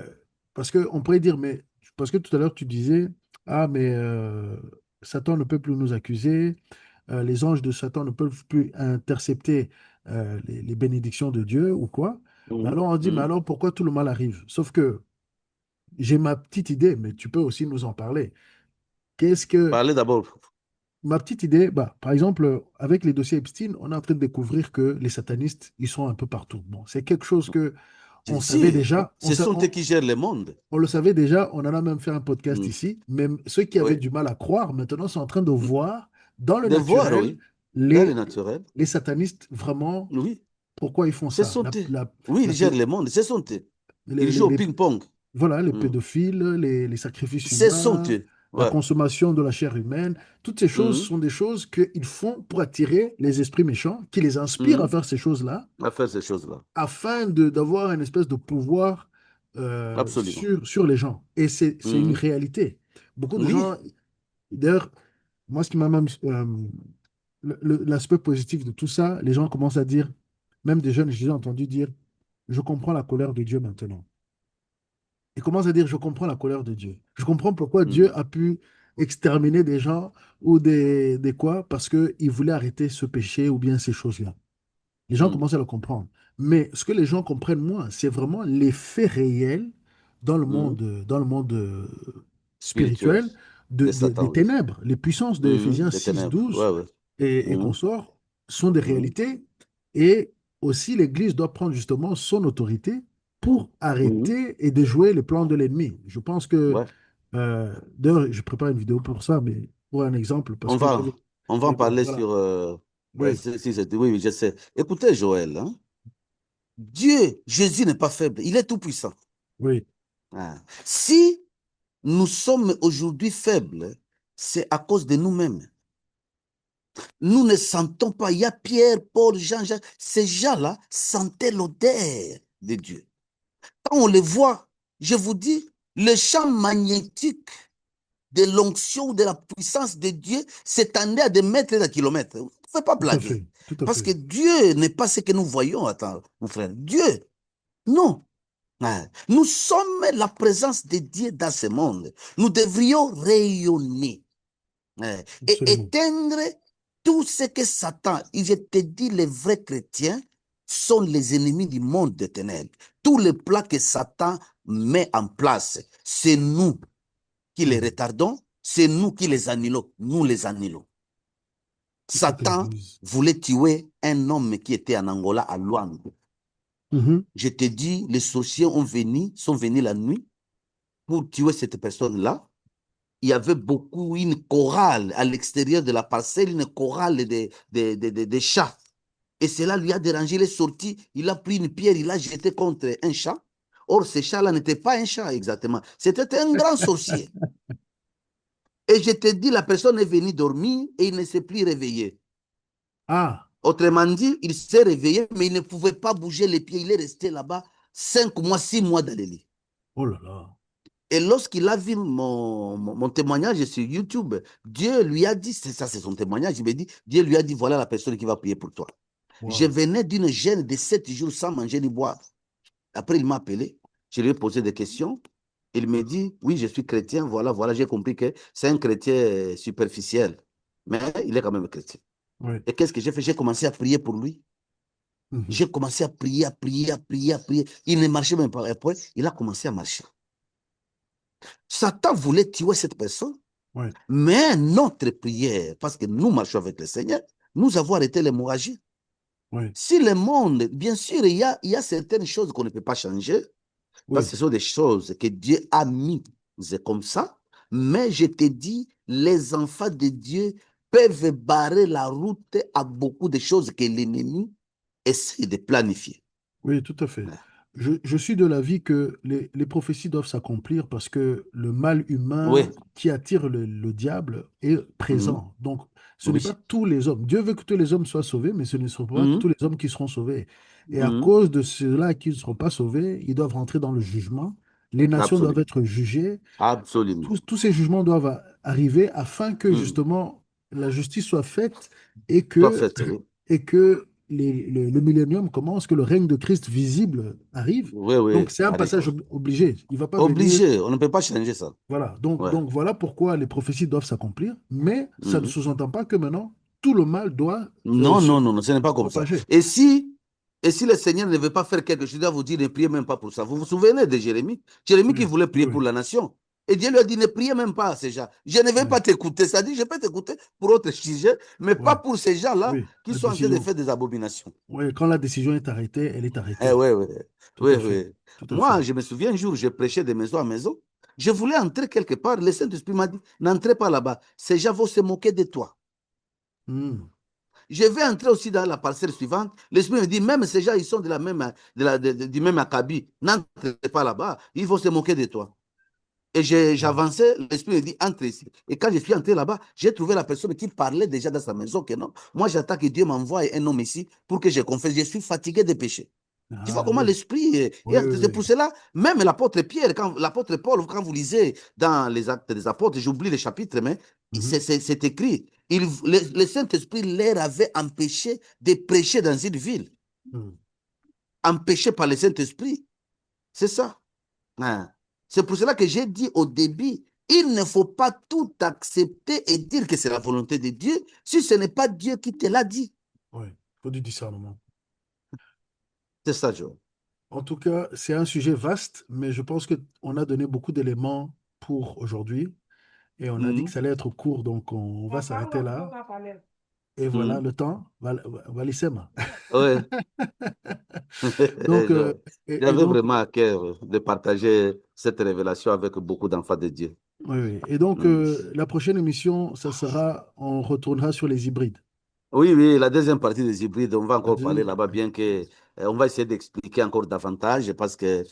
Parce qu'on pourrait dire, mais parce que tout à l'heure tu disais, ah mais Satan ne peut plus nous accuser, les anges de Satan ne peuvent plus intercepter les bénédictions de Dieu ou quoi. Mais Mhm. alors on dit, mais Mhm. alors pourquoi tout le mal arrive? Sauf que j'ai ma petite idée, mais tu peux aussi nous en parler. Qu'est-ce que Parlez d'abord. Ma petite idée, bah, par exemple, avec les dossiers Epstein, on est en train de découvrir que les satanistes, ils sont un peu partout. Bon, c'est quelque chose que Je on savait dis, déjà, ce sont eux qui gèrent le monde. on le savait déjà, on en a même fait un podcast Mhm. ici. Même ceux qui avaient Oui. du mal à croire, maintenant sont en train de voir dans le De voir, naturel oui. Dans le les, naturel. les satanistes vraiment Oui. pourquoi ils font Ce ça. sont eux. Oui, ils gèrent le monde. Ce sont eux. Les, Ils jouent les- au les- ping-pong. voilà, les Mhm. pédophiles, les sacrifices Ce sont humains, eux. la Ouais. consommation de la chair humaine, toutes ces choses Mhm. sont des choses qu'ils font pour attirer les esprits méchants, qui les inspirent à Mhm. faire ces choses-là, À faire ces choses-là. afin d'avoir une espèce de pouvoir Absolument. sur les gens. Et c'est une Mhm. réalité. Beaucoup de Oui. gens, d'ailleurs, moi, ce qui m'a même... l'aspect positif de tout ça, les gens commencent à dire, même des jeunes, j'ai entendu dire, je comprends la colère de Dieu maintenant. Il commence à dire, je comprends la colère de Dieu. Je comprends pourquoi Dieu Mhm. a pu exterminer des gens ou des quoi, parce qu'il voulait arrêter ce péché ou bien ces choses-là. Les gens Mhm. commencent à le comprendre. Mais ce que les gens comprennent moins, c'est vraiment l'effet réel Mhm. dans le monde Spirituel. spirituel De des Satan, oui. ténèbres. Les puissances de Mhm. Éphésiens Des six ténèbres. Ouais, douze ouais. et Mhm. consorts sont des Mhm. réalités. Et aussi, l'Église doit prendre justement son autorité pour Mhm. arrêter et déjouer les plans de l'ennemi. Je pense que, Ouais. d'ailleurs, je prépare une vidéo pour ça, mais pour un exemple, parce On que, va, on va en oui, oui, parler voilà. sur. Ouais, Oui, oui, oui, je sais. Écoutez, Joël, hein, Dieu, Jésus n'est pas faible, il est tout puissant. oui, Ah. Si nous sommes aujourd'hui faibles, c'est à cause de nous-mêmes. Nous ne sentons pas. Il y a Pierre, Paul, Jean-Jacques. Ces gens-là sentaient l'odeur de Dieu. Quand on les voit, je vous dis, le champ magnétique de l'onction ou de la puissance de Dieu s'étendait à des mètres et des kilomètres. Vous ne pouvez pas tout à blaguer. fait, tout à Parce fait. que Dieu n'est pas ce que nous voyons. Attends, mon frère. Dieu, non. Ah. Nous sommes la présence de Dieu dans ce monde. Nous devrions rayonner et Absolument. éteindre tout ce que Satan, je te dis, les vrais chrétiens sont les ennemis du monde des ténèbres. Tous les plans que Satan met en place, c'est nous qui les Mhm. retardons, c'est nous qui les annulons. Nous les annulons. Il faut que Satan l'Église. voulait tuer un homme qui était en Angola, à Luango. Mhm. Je te dis, les sorciers sont venus la nuit pour tuer cette personne-là. Il y avait beaucoup, une chorale à l'extérieur de la parcelle, une chorale de chats. Et cela lui a dérangé, il est sorti, il a pris une pierre, il l'a jeté contre un chat. Or, ce chat-là n'était pas un chat exactement, c'était un grand sorcier. Et je te dis, la personne est venue dormir et il ne s'est plus réveillé. Ah, Autrement dit, il s'est réveillé, mais il ne pouvait pas bouger les pieds. Il est resté là-bas 5 mois, 6 mois dans le lit. oh là là. Et lorsqu'il a vu mon témoignage sur YouTube, Dieu lui a dit, c'est ça, c'est son témoignage, il me dit, Dieu lui a dit, voilà la personne qui va prier pour toi. Je Wow. venais d'une gêne de 7 jours sans manger ni boire. Après, il m'a appelé, je lui ai posé des questions. Il me dit, oui, je suis chrétien, voilà, voilà, j'ai compris que c'est un chrétien superficiel, mais il est quand même chrétien. Oui. Et qu'est-ce que j'ai fait? J'ai commencé à prier pour lui. Mhm. J'ai commencé à prier, à prier, à prier, à prier. Il ne marchait même pas. Après, il a commencé à marcher. Satan voulait tuer cette personne, Oui. mais notre prière, parce que nous marchons avec le Seigneur, nous avons arrêté l'hémorragie. Oui. Si le monde, bien sûr, il y a certaines choses qu'on ne peut pas changer, parce que Oui. ce sont des choses que Dieu a mis comme ça, mais je te dis, les enfants de Dieu peuvent barrer la route à beaucoup de choses que l'ennemi essaie de planifier. Oui, tout à fait. Ouais. Je suis de l'avis que les prophéties doivent s'accomplir parce que le mal Oui, humain qui attire le diable est mhm, présent. Donc, ce n'est pas oui, tous les hommes. Dieu veut que tous les hommes soient sauvés, mais ce ne sont pas tous mhm, les hommes qui seront sauvés. Et à mhm, cause de ceux-là qui ne seront pas sauvés, ils doivent rentrer dans le jugement. Les nations doivent absolument, être jugées. absolument. Tous ces jugements doivent arriver afin que Mhm. justement la justice soit faite et Toi, que, fait, oui. et que le millénium commence, que le règne de Christ visible arrive. Oui, Donc oui, c'est un arrive. passage obligé. Il ne va pas venir. Obligé, on ne peut pas changer ça. Voilà. Ouais. Donc voilà pourquoi les prophéties doivent s'accomplir. Mais ça ne Mhm. sous-entend pas que maintenant tout le mal doit Non, se non, non, non, ce n'est pas comme ça. propager. Et si le Seigneur ne veut pas faire quelque chose, il doit vous dire ne priez même pas pour ça. Vous vous souvenez de Jérémie? Jérémie qui Oui, voulait prier oui, pour la nation. Et Dieu lui a dit ne priez même pas à ces gens. Je ne vais oui, pas t'écouter. Ça dit, je peux t'écouter pour autre sujet, mais oui, pas pour ces gens-là oui. qui La sont en train de décision. faire des abominations. Oui, quand la décision est arrêtée, elle est Eh arrêtée. oui, oui, Tout oui, à fait. oui. Tout à Moi, fait. je me souviens un jour, je prêchais de maison à maison. Je voulais entrer quelque part. Le Saint-Esprit m'a dit, n'entrez pas là-bas. Ces gens vont se moquer de toi. Hmm. Je vais entrer aussi dans la parcelle suivante. L'Esprit me dit, même ces gens, ils sont de la même, du même acabit. N'entrez pas là-bas. Ils vont se moquer de toi. Et Hmm. j'avançais, l'Esprit me dit, entre ici. Et quand je suis entré là-bas, j'ai trouvé la personne qui parlait déjà dans sa maison que non. Moi, j'attends que Dieu m'envoie un homme ici pour que je confesse. Je suis fatigué des péchés. Tu vois Ah comment oui, l'esprit est. oui, oui, C'est pour oui. cela, même l'apôtre Pierre, l'apôtre Paul, quand vous lisez dans les actes des apôtres, j'oublie les chapitres, mais Mhm. c'est écrit. Le Saint-Esprit leur avait empêché de prêcher dans une ville, Hmm. empêché par le Saint-Esprit. C'est ça. Hein. C'est pour cela que j'ai dit au début, il ne faut pas tout accepter et dire que c'est la volonté de Dieu si ce n'est pas Dieu qui te l'a dit. Oui, il faut du discernement. C'est ça, Joe. En tout cas, c'est un sujet vaste, mais je pense qu'on a donné beaucoup d'éléments pour aujourd'hui et on a dit que Mhm. ça allait être court, donc on va s'arrêter là. Et voilà, Mhm. le temps va l'ISEM. Ouais. Donc, et J'avais donc, vraiment à cœur de partager cette révélation avec beaucoup d'enfants de Dieu. oui, oui. Et donc Mm. la prochaine émission, ça sera, on retournera sur les hybrides. Oui, oui, la deuxième partie des hybrides, on va La encore parler deuxième- là-bas, bien que on va essayer d'expliquer encore davantage, parce que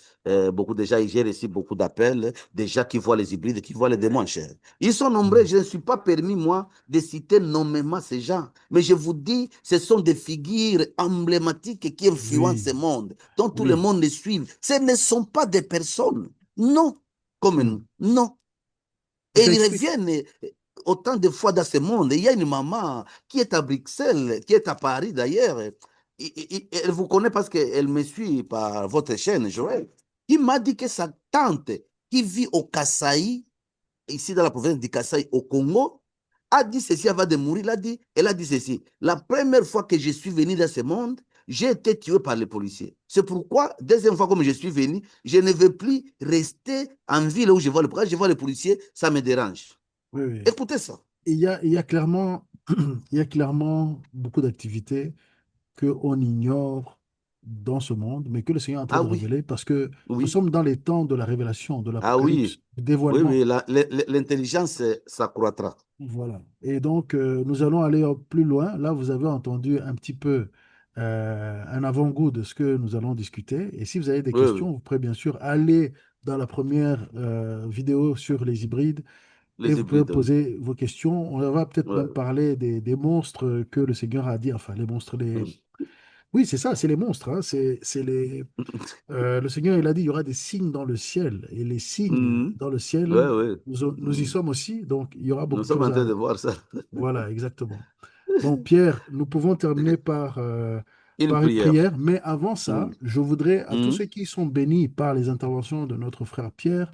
beaucoup déjà, j'ai reçu beaucoup d'appels, des gens qui voient les hybrides, qui voient les démons chers. Ils sont nombreux, Mhm. je ne suis pas permis, moi, de citer nommément ces gens, mais je vous dis, ce sont des figures emblématiques qui influencent ce Oui, monde, dont tout le oui. monde les suit. Ce ne sont pas des personnes, non, comme nous, Mhm. non. Et Et ça ils explique. reviennent autant de fois dans ce monde. Il y a une maman qui est à Bruxelles, qui est à Paris d'ailleurs. Elle vous connaît parce qu'elle me suit par votre chaîne, Joël. Il m'a dit que sa tante, qui vit au Kasaï, ici dans la province du Kasaï, au Congo, a dit ceci avant de mourir. Elle a dit ceci. La première fois que je suis venu dans ce monde, j'ai été tué par les policiers. C'est pourquoi, deuxième fois comme je suis venu, je ne veux plus rester en ville où je vois je vois les policiers, ça me dérange. Oui, oui. Écoutez ça. Il y a clairement, il y a clairement beaucoup d'activités qu'on ignore dans ce monde, mais que le Seigneur est en train Ah de oui, révéler parce que nous oui, sommes dans les temps de la révélation, de ah l'Apocalypse, oui, du oui, dévoilement. oui, l'intelligence s'accroîtra. Voilà. Et donc, nous allons aller plus loin. Là, vous avez entendu un petit peu un avant-goût de ce que nous allons discuter. Et si vous avez des Oui, oui, questions, vous pourrez bien sûr aller dans la première vidéo sur les hybrides et les vous pouvez hybrides, oui. poser vos questions. On va peut-être Ouais. même parler des monstres que le Seigneur a dit. Enfin, les monstres, les... Oui, c'est ça, c'est les monstres. Hein. C'est les... le Seigneur, il a dit, il y aura des signes dans le ciel. Et les signes Mhm. dans le Ouais, ciel, ouais. nous y Mhm. sommes aussi. Donc, il y aura Nous beaucoup de sommes choses en train à... de voir ça. Voilà, exactement. Bon, Pierre, nous pouvons terminer Une par une prière. prière, mais avant ça, Mhm. je voudrais à tous Mhm. ceux qui sont bénis par les interventions de notre frère Pierre,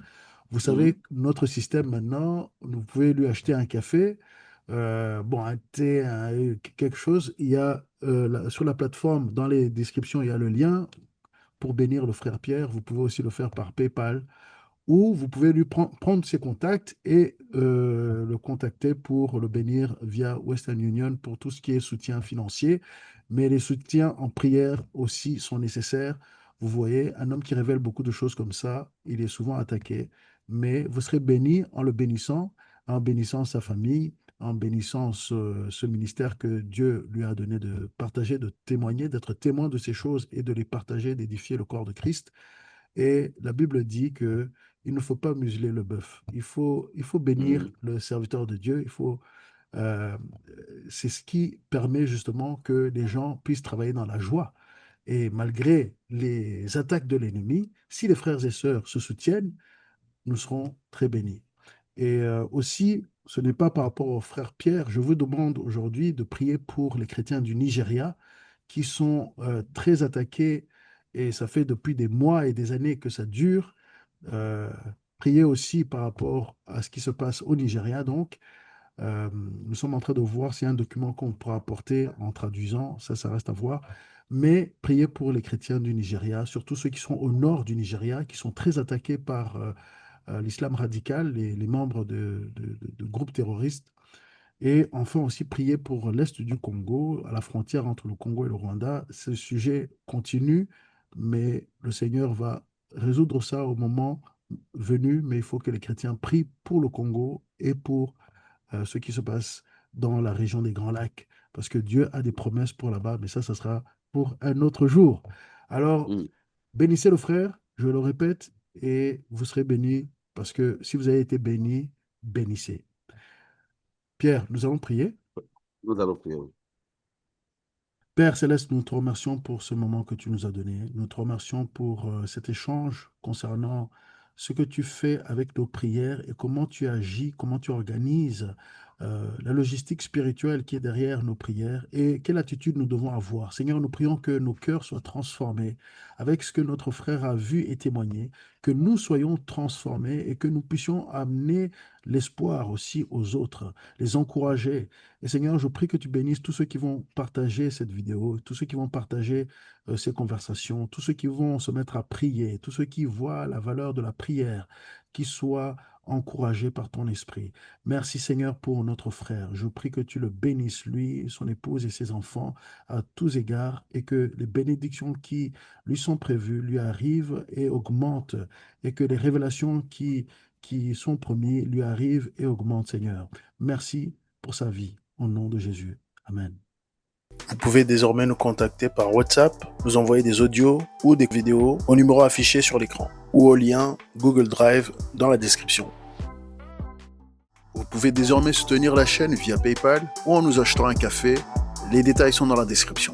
vous savez, Mhm. notre système maintenant, vous pouvez lui acheter un café, bon, un thé, quelque chose. Il y a sur la plateforme, dans les descriptions, il y a le lien pour bénir le frère Pierre. Vous pouvez aussi le faire par PayPal ou vous pouvez lui prendre ses contacts et le contacter pour le bénir via Western Union pour tout ce qui est soutien financier. Mais les soutiens en prière aussi sont nécessaires. Vous voyez, un homme qui révèle beaucoup de choses comme ça, il est souvent attaqué. Mais vous serez béni en le bénissant, en bénissant sa famille en bénissant ce ministère que Dieu lui a donné de partager, de témoigner, d'être témoin de ces choses et de les partager, d'édifier le corps de Christ. Et la Bible dit que il ne faut pas museler le bœuf. Il faut bénir Mm. le serviteur de Dieu. Euh, c'est ce qui permet justement que les gens puissent travailler dans la joie. Et malgré les attaques de l'ennemi, si les frères et sœurs se soutiennent, nous serons très bénis. Et aussi, ce n'est pas par rapport au frère Pierre, je vous demande aujourd'hui de prier pour les chrétiens du Nigeria qui sont très attaqués, et ça fait depuis des mois et des années que ça dure. Euh, Priez aussi par rapport à ce qui se passe au Nigeria. Donc, nous sommes en train de voir s'il y a un document qu'on pourra apporter en traduisant, ça reste à voir. Mais priez pour les chrétiens du Nigeria, surtout ceux qui sont au nord du Nigeria, qui sont très attaqués par l'islam radical, les membres de groupes terroristes. Et enfin aussi prier pour l'est du Congo, à la frontière entre le Congo et le Rwanda. Ce sujet continue, mais le Seigneur va résoudre ça au moment venu. Mais il faut que les chrétiens prient pour le Congo et pour ce qui se passe dans la région des Grands Lacs, parce que Dieu a des promesses pour là-bas, mais ça sera pour un autre jour. Alors, Mm. bénissez le frère, je le répète, et vous serez bénis, parce que si vous avez été bénis, bénissez. Pierre, nous allons prier. Nous allons prier. Père Céleste, nous te remercions pour ce moment que tu nous as donné. Nous te remercions pour cet échange concernant ce que tu fais avec nos prières et comment tu agis, comment tu organises la logistique spirituelle qui est derrière nos prières et quelle attitude nous devons avoir. Seigneur, nous prions que nos cœurs soient transformés avec ce que notre frère a vu et témoigné, que nous soyons transformés et que nous puissions amener l'espoir aussi aux autres, les encourager. Et Seigneur, je prie que tu bénisses tous ceux qui vont partager cette vidéo, tous ceux qui vont partager ces conversations, tous ceux qui vont se mettre à prier, tous ceux qui voient la valeur de la prière, qui soient encouragés par ton esprit. Merci Seigneur pour notre frère. Je prie que tu le bénisses, lui, son épouse et ses enfants, à tous égards, et que les bénédictions qui lui sont prévues lui arrivent et augmentent, et que les révélations qui sont promises lui arrivent et augmentent, Seigneur. Merci pour sa vie. Au nom de Jésus. Amen. Vous pouvez désormais nous contacter par WhatsApp, nous envoyer des audios ou des vidéos au numéro affiché sur l'écran ou au lien Google Drive dans la description. Vous pouvez désormais soutenir la chaîne via PayPal ou en nous achetant un café. Les détails sont dans la description.